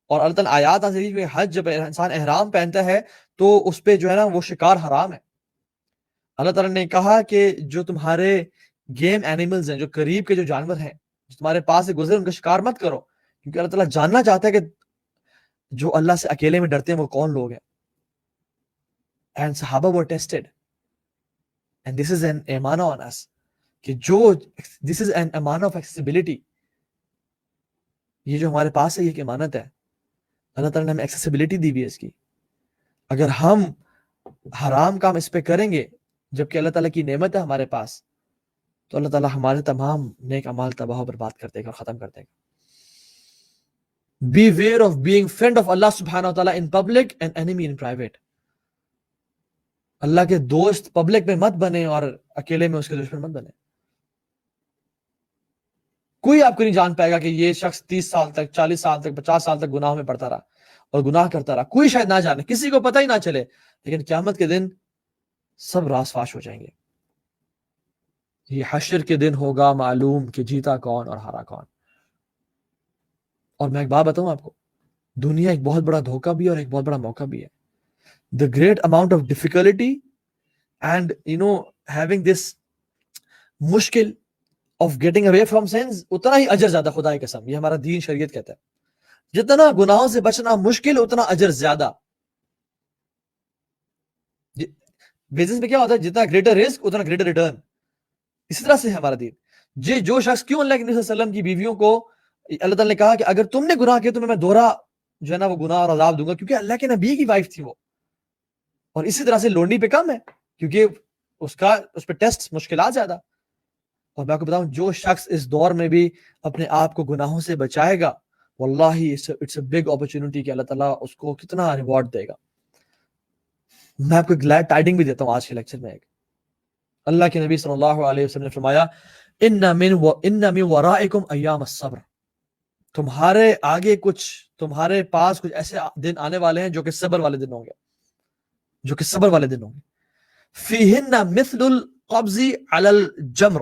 اور اللہ تعالیٰ آیات نازل کی، حج جب انسان احرام پہنتا ہے تو اس پہ جو ہے نا وہ شکار حرام ہے. اللہ تعالیٰ نے کہا کہ جو تمہارے گیم اینیملز ہیں، جو قریب کے جو جانور ہیں جو تمہارے پاس سے گزرے، ان کا شکار مت کرو، کیونکہ اللہ تعالیٰ جاننا چاہتا ہے کہ جو اللہ سے اکیلے میں ڈرتے ہیں وہ کون لوگ ہیں. اینڈ صحابہ were tested and this is an امانہ on us، کہ جو this is an امانہ of accessibility، یہ جو ہمارے پاس ہے یہ ایک امانت ہے، اللہ تعالیٰ نے ہمیں ایکسیسیبلٹی دی ہوئی ہے اس کی. اگر ہم حرام کام اس پہ کریں گے جبکہ اللہ تعالیٰ کی نعمت ہے ہمارے پاس، تو اللہ تعالیٰ ہمارے تمام نیک اعمال تباہ و برباد کر دے گا اور ختم کر دے گا. Beware of being friend of Allah subhanahu wa ta'ala in public and enemy in private. اللہ کے دوست پبلک میں مت بنے اور اکیلے میں اس کے دشمن مت بنے. کوئی آپ کو نہیں جان پائے گا کہ یہ شخص 30 سال تک 40 سال تک 50 سال تک گناہوں میں پڑتا رہا اور گناہ کرتا رہا, کوئی شاید نہ جانے, کسی کو پتہ ہی نہ چلے, لیکن قیامت کے دن سب راز فاش ہو جائیں گے. یہ حشر کے دن ہوگا معلوم کہ جیتا کون اور ہارا کون. اور میں ایک بات بتاؤں آپ کو, دنیا ایک بہت بڑا دھوکہ بھی ہے اور ایک بہت بڑا موقع بھی ہے. The great amount of difficulty and having this مشکل of getting away from sins, اتنا ہی اجر زیادہ, خدا کی قسم, یہ ہمارا دین شریعت کہتا ہے. جتنا گناہوں سے بچنا مشکل اتنا اجر زیادہ. بزنس میں کیا ہوتا ہے, جتنا گریٹر رسک اتنا گریٹر ریٹرن. اسی طرح سے ہے ہمارا دین. جو شخص, کیوں اللہ کے نبی صلی اللہ علیہ وسلم کی بیویوں کو اللہ تعالیٰ نے کہا کہ اگر تم نے گناہ کیا تو میں دوہرا جو ہے نا وہ گناہ اور عذاب دوں گا, کیونکہ اللہ کے نبی کی وائف تھی وہ. اور اسی طرح سے لونڈی پہ کم ہے, کیونکہ اس پہ ٹیسٹ مشکلات زیادہ. اور میں آپ کو بتاؤں, جو شخص اس دور میں بھی اپنے آپ کو گناہوں سے بچائے گا, واللہ اٹس اے بگ اپرچونٹی کہ اللہ تعالیٰ اس کو کتنا ریوارڈ دے گا. میں آپ کو گلیڈ ٹائڈنگ بھی دیتا ہوں آج کے لیکچر میں. اللہ کے نبی صلی اللہ علیہ وسلم نے فرمایا, ان من ورائکم ایام الصبر, تمہارے آگے تمہارے پاس کچھ ایسے دن آنے والے ہیں جو کہ صبر والے دن ہوں گے, فیہن مثل القبض علی الجمر,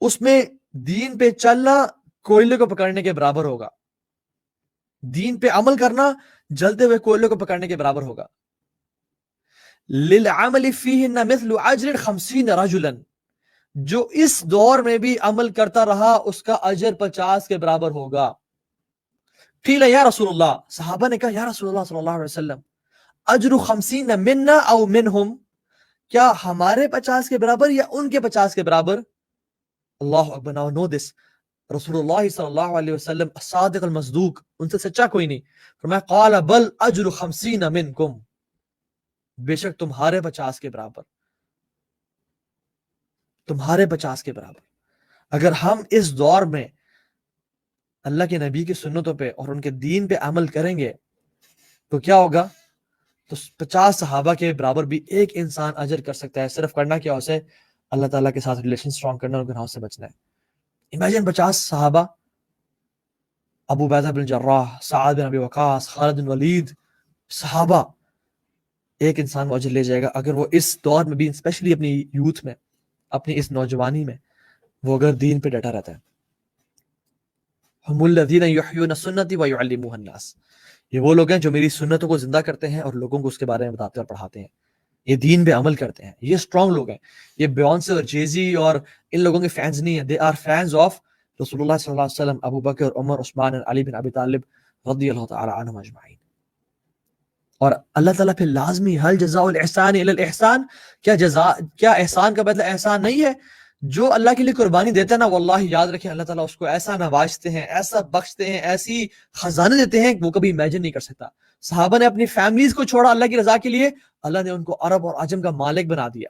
اس میں دین پہ چلنا کوئلے کو پکڑنے کے برابر ہوگا. دین پہ عمل کرنا جلتے ہوئے کوئلے کو پکڑنے کے برابر ہوگا. للعمل فیہن مثل اجر 50 رجلا, جو اس دور میں بھی عمل کرتا رہا اس کا اجر 50 کے برابر ہوگا. قیل یا رسول اللہ, صحابہ نے کہا یا رسول اللہ صلی اللہ علیہ وسلم, اجر 50 منا او منہم, کیا ہمارے 50 کے برابر یا ان کے 50 کے برابر؟ اللہ اکبر. ناؤ نو دس, رسول اللہ صلی اللہ علیہ وسلم صادق المصدوق, ان سے سچا کوئی نہیں. فرمایا قال بل اجر 50 منکم, بے شک تمہارے 50 کے برابر, تمہارے 50 کے برابر. اگر ہم اس دور میں اللہ کے نبی کی سنتوں پہ اور ان کے دین پہ عمل کریں گے تو کیا ہوگا؟ تو 50 صحابہ کے برابر بھی ایک انسان اجر کر سکتا ہے. صرف کرنا کیا اسے؟ اللہ تعالیٰ کے ساتھ ریلیشن سٹرونگ کرنا اور گناہوں سے بچنا ہے. امیجن 50 صحابہ, ابو عبیدہ بن جراح, سعد بن ابی وقاص, خالد بن ولید, صحابہ, ایک انسان وہ اجر لے جائے گا اگر وہ اس دور میں بھی, اسپیشلی اپنی یوتھ میں, اپنی اس نوجوانی میں, وہ اگر دین پہ ڈٹا رہتا ہے. ہم الذین یحیون سنتی ویعلموها الناس, یہ وہ لوگ ہیں جو میری سنتوں کو زندہ کرتے ہیں اور لوگوں کو اس کے بارے میں بتاتے اور پڑھاتے ہیں. یہ دین پہ عمل کرتے ہیں, یہ اسٹرانگ لوگ ہیں. یہ بیونسے اور جیزی اور ان لوگوں کے فینز نہیں ہیں. دے آر فینز آف رسول اللہ صلی اللہ علیہ وسلم, ابو بکر, عمر, عثمان, علی بن ابی طالب رضی اللہ تعالی عنہم اجمعین. اور اللہ تعالیٰ پہ لازمی, حل جزاء الاحسان الا الاحسان, کیا احسان کا بدلہ احسان نہیں ہے؟ جو اللہ کے لیے قربانی دیتا ہے نا, واللہ یاد رکھیں اللہ تعالیٰ اس کو ایسا نوازتے ہیں, ایسا بخشتے ہیں, ایسی خزانے دیتے ہیں کہ وہ کبھی امیجن نہیں کر سکتا. صحابہ نے اپنی فیملیز کو چھوڑا اللہ کی رضا کے لیے, اللہ نے ان کو عرب اور عجم کا مالک بنا دیا.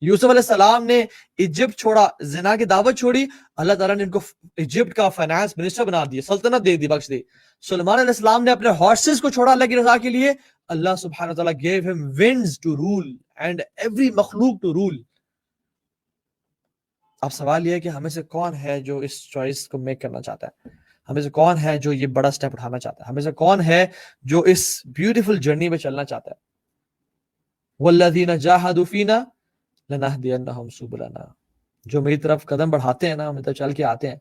یوسف علیہ السلام نے ایجپٹ چھوڑا, زنا کی دعوت چھوڑی, اللہ تعالیٰ نے ان کو ایجپٹ کا فائنانس منسٹر بنا دیا, سلطنت دے دی, بخش دی. سلیمان علیہ السلام نے اپنے ہارسز کو چھوڑا اللہ کی رضا کے لیے, اللہ سبحانہ وتعالیٰ gave him winds to rule and every مخلوق to rule. اب سوال یہ ہے کہ ہمیں سے کون ہے جو اس چوائس کو میک کرنا چاہتا ہے؟ ہمیں سے کون ہے جو یہ بڑا سٹیپ اٹھانا چاہتا ہے؟ ہمیں سے کون ہے جو اس بیوٹیفل جرنی میں چلنا چاہتا ہے؟ والذین جاہدوا فینا لنہدینہم سبلنا, جو میری طرف قدم بڑھاتے ہیں نا, میری طرف چل کے آتے ہیں,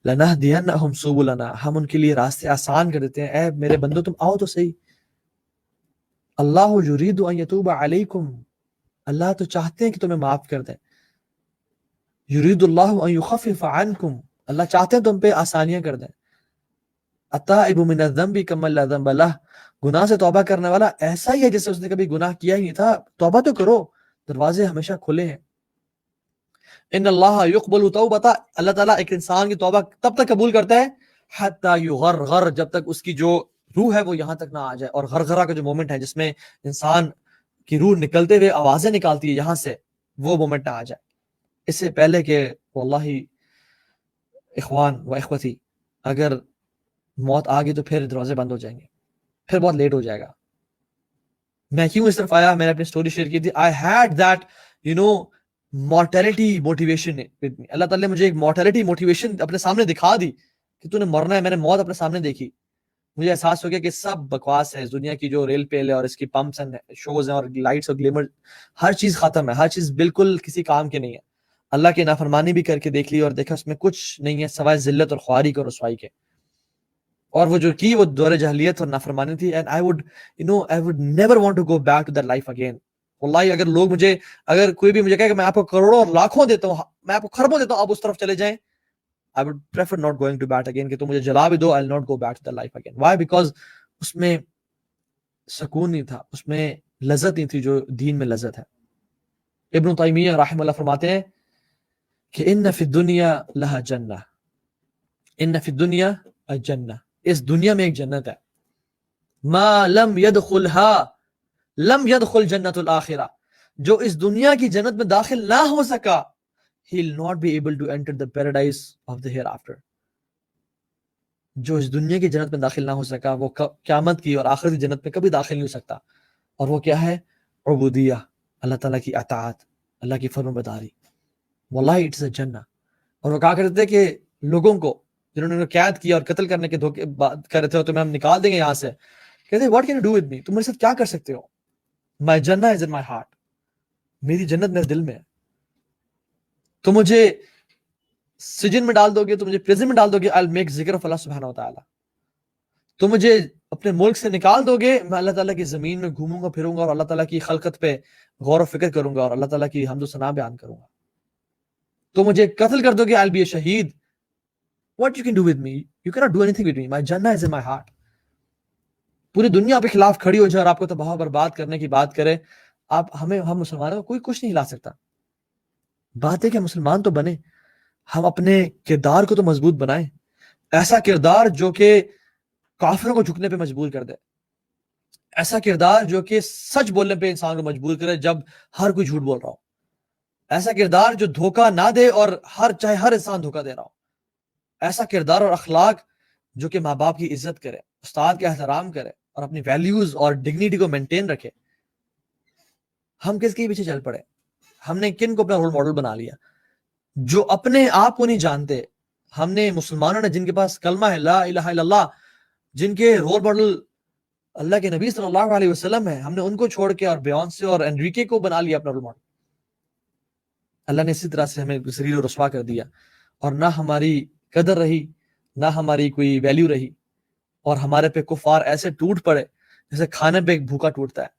لنہدینہم سبلنا, ہم ان کے لیے راستے آسان کر دیتے ہیں. اے میرے بندو تم آؤ تو صحیح. اللہ یرید ان یتوب علیکم, اللہ تو چاہتے ہیں کہ تمہیں معاف کر دیں. یرید اللہ ان یخفف عنکم, اللہ چاہتے ہیں تم پہ آسانیاں کر دیں. التائب من الذنب کمن لا ذنب لہ, گناہ سے توبہ کرنے والا ایسا ہی ہے جیسے اس نے کبھی گناہ کیا ہی نہیں تھا. توبہ تو کرو, دروازے ہمیشہ کھلے ہیں. ان اللہ یقبل توبۃ, اللہ تعالیٰ ایک انسان کی توبہ تب تک قبول کرتا ہے حتی یغرغر, جب تک اس کی جو روح ہے وہ یہاں تک نہ آ جائے. اور غرغرہ کا جو مومنٹ ہے جس میں انسان کی روح نکلتے ہوئے آوازیں نکالتی ہے یہاں سے, وہ مومنٹ نہ آ جائے. اس سے پہلے کہ واللہ اخوان و اخوتی, اگر موت آ گئی تو پھر دروازے بند ہو جائیں گے, پھر بہت لیٹ ہو جائے گا. میں کیوں اس طرف آیا, میں نے اپنی سٹوری شیئر کی تھی. I had that mortality motivation with me. اللہ تعالیٰ نے مجھے ایک mortality motivation اپنے سامنے دکھا دی کہ تو نے مرنا ہے. میں نے موت اپنے سامنے دیکھی, مجھے احساس ہو گیا کہ سب بکواس ہے. دنیا کی جو ریل پیل ہے اور اس کی پمپس اینڈ شوز ہیں اور لائٹس اور گلیمر, ہر چیز ختم ہے, ہر چیز بالکل کسی کام کی نہیں ہے. اللہ کی نافرمانی بھی کر کے دیکھ لی اور دیکھا اس میں کچھ نہیں ہے سوائے ذلت اور خواری اور رسوائی کے. اور وہ جو کی وہ دور جاہلیت اور نافرمانی تھی. And I would never want to go back to that life again. واللہ اگر لوگ مجھے, اگر کوئی بھی مجھے کہے کہ میں آپ کو کروڑوں اور لاکھوں دیتا ہوں, میں آپ کو خربوں دیتا ہوں, آپ اس طرف چلے جائیں, I would prefer not going to that again. کہ تم مجھے جلا بھی دو, I'll not go back to that life again. Why? Because اس میں سکون نہیں تھا, اس میں لذت نہیں تھی جو دین میں لذت ہے. ابن تیمیہ رحمہ اللہ فرماتے ہیں کہ ان فی الدنیا لہا جنہ, ان فی الدنیا الجنہ, اس دنیا میں ایک جنت ہے. ما لم يدخلها لم يدخل جنت الاخرہ, جو اس دنیا کی جنت میں داخل نہ ہو سکا, he'll not be able to enter the paradise of the hereafter. جو اس دنیا کی جنت میں داخل نہ ہو سکا وہ قیامت کی اور آخرت کی جنت میں کبھی داخل نہیں ہو سکتا. اور وہ کیا ہے؟ عبودیہ, اللہ تعالیٰ کی اطاعت, اللہ کی فرمان برداری. واللہ اٹس اے جنہ. اور وہ کہا کرتے تھے کہ لوگوں کو جنہوں نے قید کیا اور قتل کرنے کے دھوکے بات کر رہے تھے, تو میں ہم نکال دیں گے یہاں سے. کہتے ہیں what can you do with me, تم میرے ساتھ کیا کر سکتے ہو؟ مائی جنہ از ان مائی ہارٹ, میری جنت میرے دل میں ہے. تم مجھے سجن میں ڈال دو گے, تم مجھے پریزن میں ڈال دو گے, I'll make ذکر of اللہ سبحانہ وتعالی. تم مجھے اپنے ملک سے نکال دو گے, میں اللہ تعالیٰ کی زمین میں گھوموں گا پھروں گا اور اللہ تعالیٰ کی خلقت پہ غور و فکر کروں گا اور اللہ تعالیٰ کی حمد و ثنا بیان کروں گا. تو مجھے قتل کر دو گے, I'll be a شہید. What you can do with me? You cannot do anything with me. My jannah is in my heart. پوری دنیا کے خلاف کھڑی ہو جائے اور آپ کو تباہ برباد کرنے کی بات کرے, ہم مسلمانوں کو کوئی کچھ نہیں لا سکتا. بات ہے کہ مسلمان تو بنے, ہم اپنے کردار کو تو مضبوط بنائیں, ایسا کردار جو کہ کافروں کو جھکنے پہ مجبور کر دے, ایسا کردار جو کہ سچ بولنے پہ انسان کو مجبور کرے جب ہر کوئی جھوٹ بول رہا ہو, ایسا کردار جو دھوکہ نہ دے اور چاہے ہر انسان دھوکہ دے رہا ہو, ایسا کردار اور اخلاق جو کہ ماں باپ کی عزت کرے, استاد کا احترام کرے اور اپنی ویلیوز اور ڈگنیٹی کو مینٹین رکھے. ہم کس کے پیچھے چل پڑے؟ ہم نے کن کو اپنا رول ماڈل بنا لیا جو اپنے آپ کو نہیں جانتے. ہم نے مسلمانوں نے جن کے پاس کلمہ ہے لا الہ الا اللہ, جن کے رول ماڈل اللہ کے نبی صلی اللہ علیہ وسلم ہے, ہم نے ان کو چھوڑ کے اور بیونسے اور انریکے کو بنا لیا اپنا رول ماڈل. اللہ نے اسی طرح سے ہمیں ذلیل و رسوا کر دیا اور نہ ہماری قدر رہی, نہ ہماری کوئی ویلیو رہی, اور ہمارے پہ کفار ایسے ٹوٹ پڑے جیسے کھانے پہ ایک بھوکا ٹوٹتا ہے.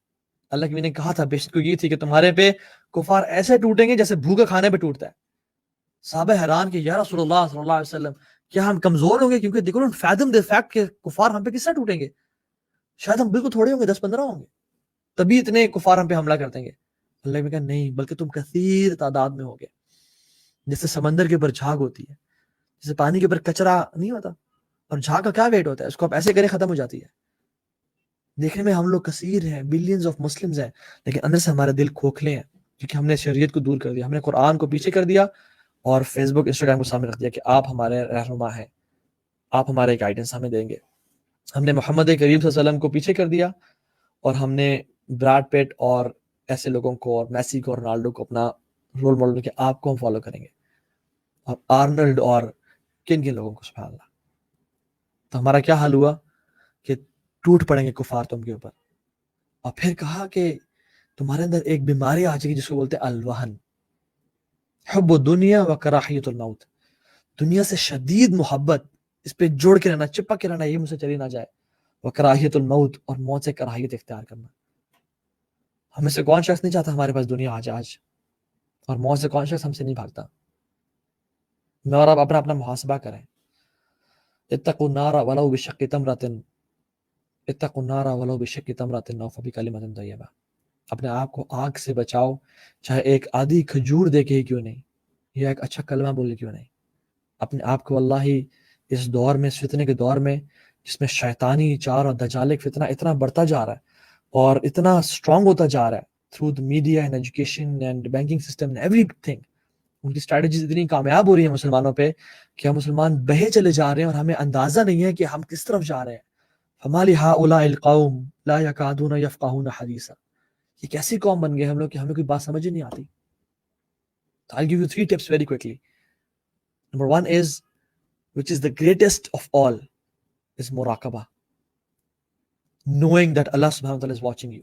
اللہ کی نے کہا تھا بیشک کو یہ تھی کہ تمہارے پہ کفار ایسے ٹوٹیں گے جیسے بھوکا کھانے پہ ٹوٹتا ہے. صحابہ حیران کہ یا رسول اللہ صلی اللہ علیہ وسلم کیا ہم کمزور ہوں گے؟ کیونکہ دیکھو فیدم دے فیکٹ کہ کفار ہم پہ کس طرح ٹوٹیں گے, شاید ہم بالکل تھوڑے ہوں گے, 10-15 ہوں گے, تبھی اتنے کفار ہم پہ حملہ کر دیں گے. اللہ نے کہا نہیں, بلکہ تم کثیر تعداد میں ہوگے, جیسے سمندر کے اوپر جھاگ ہوتی ہے, جیسے پانی کے اوپر کچرا نہیں ہوتا, اور جھاگ کا کیا ویٹ ہوتا ہے, اس کو آپ ایسے کریں ختم ہو جاتی ہے. دیکھنے میں ہم لوگ کثیر ہیں, بلینز آف مسلمز ہیں, لیکن اندر سے ہمارے دل کھوکھلے ہیں کیونکہ ہم نے شریعت کو دور کر دیا, ہم نے قرآن کو پیچھے کر دیا اور فیس بک انسٹاگرام کو سامنے رکھ دیا کہ آپ ہمارے رہنما ہیں, آپ ہمارے گائیڈنس ہمیں دیں گے. ہم نے محمد کریم صلی اللہ علیہ وسلم کو پیچھے کر دیا اور ہم نے براڈ پیٹ اور ایسے لوگوں کو اور میسی کو اور رونالڈو کو اپنا رول ماڈل کہ آپ کو ہم فالو کریں گے, اور آرنلڈ اور کن کن لوگوں کو, سبحان اللہ. تو ہمارا کیا حال ہوا کہ ٹوٹ پڑیں گے کفار تم کے اوپر. اور پھر کہا کہ تمہارے اندر ایک بیماری آ جائے گی جس کو بولتے ہیں الوہن, حب الدنیا و کراہیت الموت, دنیا سے شدید محبت, اس پہ جوڑ کے رہنا, چپک کے رہنا, یہ مجھ سے چلی نہ جائے. و کراہیت الموت, اور موت سے کراہیت اختیار کرنا. ہمیں سے کون شخص نہیں چاہتا ہمارے پاس دنیا آج, اور موت سے کون شخص ہم سے نہیں بھاگتا. میں اور آپ اپنا محاسبہ کریں. اتقوا النار ولو بشق تمرۃ, اتقوا النار ولو بشق تمرۃ او فبکلمۃ طیبہ. اپنے آپ کو آگ سے بچاؤ, چاہے ایک آدھی کھجور دے کے ہی کیوں نہیں, یا ایک اچھا کلمہ بول کے کیوں نہیں. اپنے آپ کو واللہ اس دور میں, اس فتنے کے دور میں جس میں شیطانی چار اور دجالک فتنہ اتنا بڑھتا جا رہا ہے اور اتنا اسٹرانگ ہوتا جا رہا ہے through the media and education and banking system and everything, ان کی اسٹریٹجیز اتنی کامیاب ہو رہی ہیں مسلمانوں پہ کہ ہم مسلمان بہے چلے جا رہے ہیں اور ہمیں اندازہ نہیں ہے کہ ہم کس طرف جا رہے ہیں. فما لہؤلاء القوم لا یکادون یفقہون حدیثا, یہ کیسی قوم بن گئے ہم لوگ کہ ہمیں کوئی بات سمجھ ہی نہیں آتی. I'll give you 3 tips very quickly. Number 1 is, which is the greatest of all, is muraqabah. Knowing that Allah subhanahu wa ta'ala is watching you.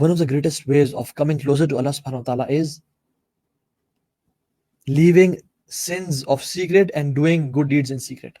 one of the greatest ways of coming closer to Allah subhanahu wa ta'ala is leaving sins of secret and doing good deeds in secret.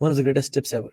one of the greatest tips ever.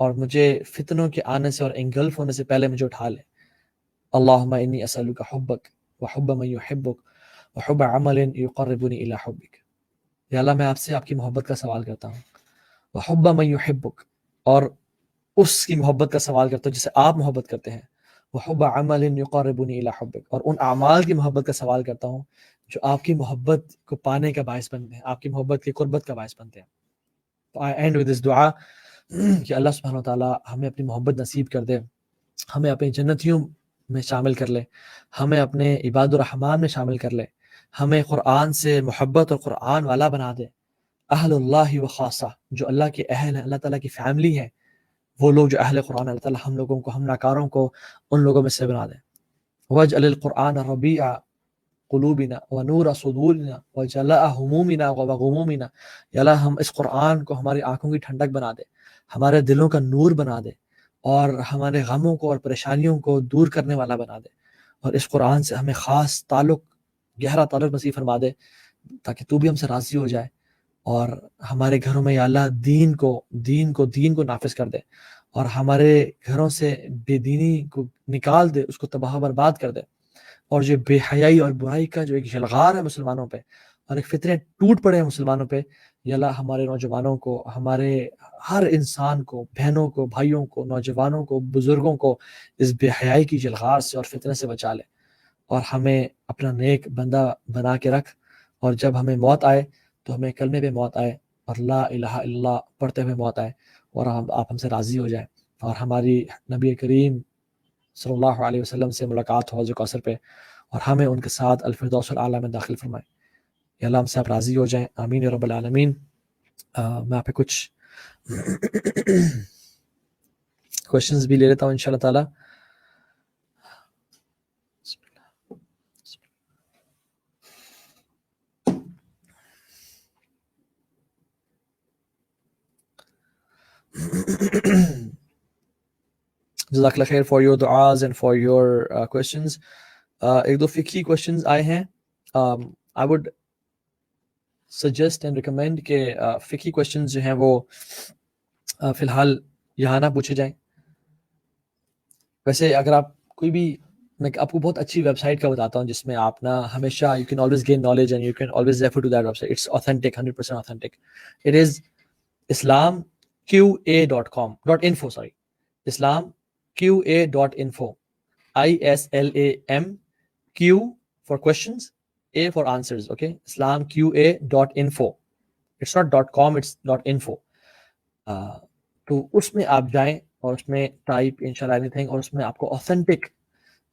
اور مجھے فتنوں کے آنے سے اور انگلف ہونے سے پہلے مجھے اٹھا لے. اللہم انی اسألک حبک وحب من یحبک وحب عمل یقربنی الی حبک. یا اللہ میں آپ سے آپ کی محبت کا سوال کرتا ہوں. وحب من یحبک، اور اس کی محبت کا سوال کرتا ہوں جسے آپ محبت کرتے ہیں. وحب عمل یقربنی الی حبک، اور ان اعمال کی محبت کا سوال کرتا ہوں جو آپ کی محبت کو پانے کا باعث بنتے ہیں، آپ کی محبت کی قربت کا باعث بنتے ہیں. تو I end with this دعا کہ اللہ سبحانہ وتعالیٰ ہمیں اپنی محبت نصیب کر دے، ہمیں اپنے جنتیوں میں شامل کر لے، ہمیں اپنے عباد الرحمن میں شامل کر لے، ہمیں قرآن سے محبت اور قرآن والا بنا دے. اہل اللہ و خاصہ، جو اللہ کے اہل ہیں، اللہ تعالیٰ کی فیملی ہے، وہ لوگ جو اہل قرآن، اللہ تعالیٰ ہم لوگوں کو، ہم ناکاروں کو ان لوگوں میں سے بنا دے. وَاجْعَلِ الْقُرْآنَ رَبِيعَ قلوبنا ونور صدورنا وجلاء همومنا وغمومنا. یا اللہ ہم اس قرآن کو ہماری آنکھوں کی ٹھنڈک بنا دے، ہمارے دلوں کا نور بنا دے، اور ہمارے غموں کو اور پریشانیوں کو دور کرنے والا بنا دے. اور اس قرآن سے ہمیں خاص تعلق، گہرا تعلق نصیب فرما دے، تاکہ تو بھی ہم سے راضی ہو جائے، اور ہمارے گھروں میں یا اللہ دین کو نافذ کر دے، اور ہمارے گھروں سے بے دینی کو نکال دے، اس کو تباہ و برباد کر دے. اور جو بے حیائی اور برائی کا جو ایک شلغار ہے مسلمانوں پہ، اور ایک فتنے ٹوٹ پڑے ہیں مسلمانوں پہ، یا اللہ ہمارے نوجوانوں کو، ہمارے ہر انسان کو، بہنوں کو، بھائیوں کو، نوجوانوں کو، بزرگوں کو اس بے حیائی کی شلغار سے اور فتنے سے بچا لے، اور ہمیں اپنا نیک بندہ بنا کے رکھ. اور جب ہمیں موت آئے تو ہمیں کلمے پہ موت آئے، اور لا الہ الا اللہ پڑھتے ہوئے موت آئے، اور آپ ہم سے راضی ہو جائیں، اور ہماری نبی کریم صلی اللہ علیہ وسلم سے ملاقات ہو حوض کوثر پہ، اور ہمیں ان کے ساتھ الفردوس الاعلیٰ میں داخل فرمائے. یا اللہ ہم سے آپ راضی ہو جائیں، آمین یا رب العالمین. میں آپ پہ کچھ کوشچنز بھی لے لیتا ہوں انشاءاللہ تعالی. جزاک اللہ خیر فار یور دعاز اینڈ فار یور کوشچنز. ایک دو فقہی کوشچنز آئے ہیں. I would suggest and recommend کہ فقہی کوشچنز جو ہیں وہ فی الحال یہاں نہ پوچھے جائیں. ویسے اگر آپ کوئی بھی، میں آپ کو بہت اچھی ویب سائٹ کا بتاتا ہوں جس میں آپ نا ہمیشہ you can always gain knowledge and you can always refer to that website. It's authentic 100% authentic. It is islamqa.com.info, sorry, islamqa.info. ISLAMQ for questions, A for answers. Okay, islamqa.info. It's not .com, it's .info. تو اس میں آپ جائیں اور اس میں type انشاءاللہ any thing, اور اس میں آپ کو اوتھینٹک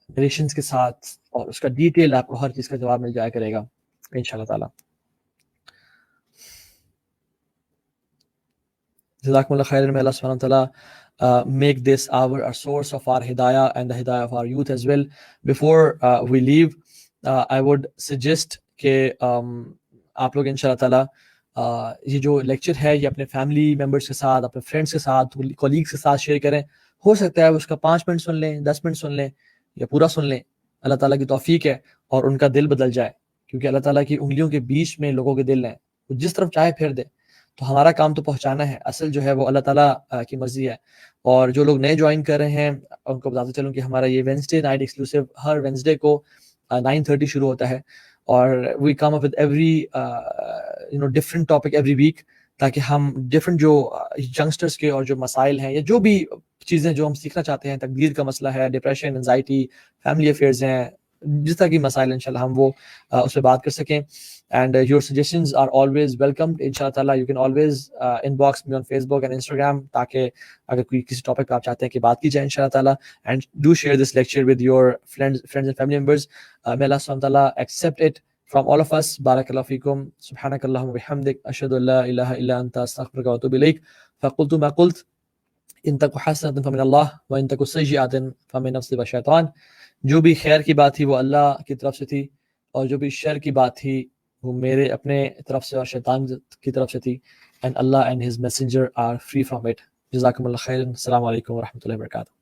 نریشنز کے ساتھ اور اس کا ڈیٹیل آپ کو ہر چیز کا جواب مل جایا کرے گا انشاءاللہ تعالی. جزاکم اللہ خیر. میں اللہ سبحانہ وتعالی make this a source of our hidayah and the hidayah of our youth as well. Before we leave, I would suggest کہ آپ لوگ انشاءاللہ تعالی یہ جو لیکچر ہے یہ اپنے فیملی ممبرس کے ساتھ، اپنے فرینڈس کے ساتھ، کولیگس کے ساتھ شیئر کریں. ہو سکتا ہے اس کا 5 منٹ سن لیں، 10 منٹ سن لیں، یا پورا سن لیں. اللہ تعالیٰ کی توفیق ہے اور ان کا دل بدل جائے، کیونکہ اللہ تعالیٰ کی انگلیوں کے بیچ میں لوگوں کے دل ہیں، وہ جس طرف چاہے پھیر دے. تو ہمارا کام تو پہنچانا ہے، اصل جو ہے وہ اللہ تعالیٰ کی مرضی ہے. اور جو لوگ نئے جوائن کر رہے ہیں ان کو بتاتے چلوں کہ ہمارا یہ وینسڈے نائٹ ایکسکلوسیو ہر وینسڈے کو 9:30 شروع ہوتا ہے، اور we come up with every different topic every week, تاکہ ہم ڈفرنٹ جو ینگسٹرس کے اور جو مسائل ہیں یا جو بھی چیزیں جو ہم سیکھنا چاہتے ہیں، تقدیر کا مسئلہ ہے، ڈپریشن، انزائٹی، فیملی افیئرز ہیں، جس طرح کی مسائل انشاءاللہ ہم وہ اس پہ بات کر سکیں. And your suggestions are always welcomed. Inshallah ta'ala, you can always inbox me on Facebook and Instagram تاکہ اگر کوئی کسی ٹاپک پہ آپ چاہتے ہیں کہ بات کی جائے انشاءاللہ تعالی. And do share this lecture with your friends and family members. May Allah subhanahu wa ta'ala accept it from all of us. Barakallahu feekum. Subhanak Allahumma bihamdik. Ashhadu an la ilaha illa anta astaghfiruka wa atubu ilayk. فقلت ما قلت. إن تك حسنة فمن الله وإن تك سيئة فمن نفسي والشيطان. جو بھی خیر کی بات تھی وہ اللہ کی طرف سے تھی، اور جو بھی شر کی بات تھی وہ میرے اپنے طرف سے اور شیطان کی طرف سے تھی. And Allah and his messenger are free from it. جزاکم اللہ خیر. السلام علیکم ورحمۃ اللہ وبرکاتہ.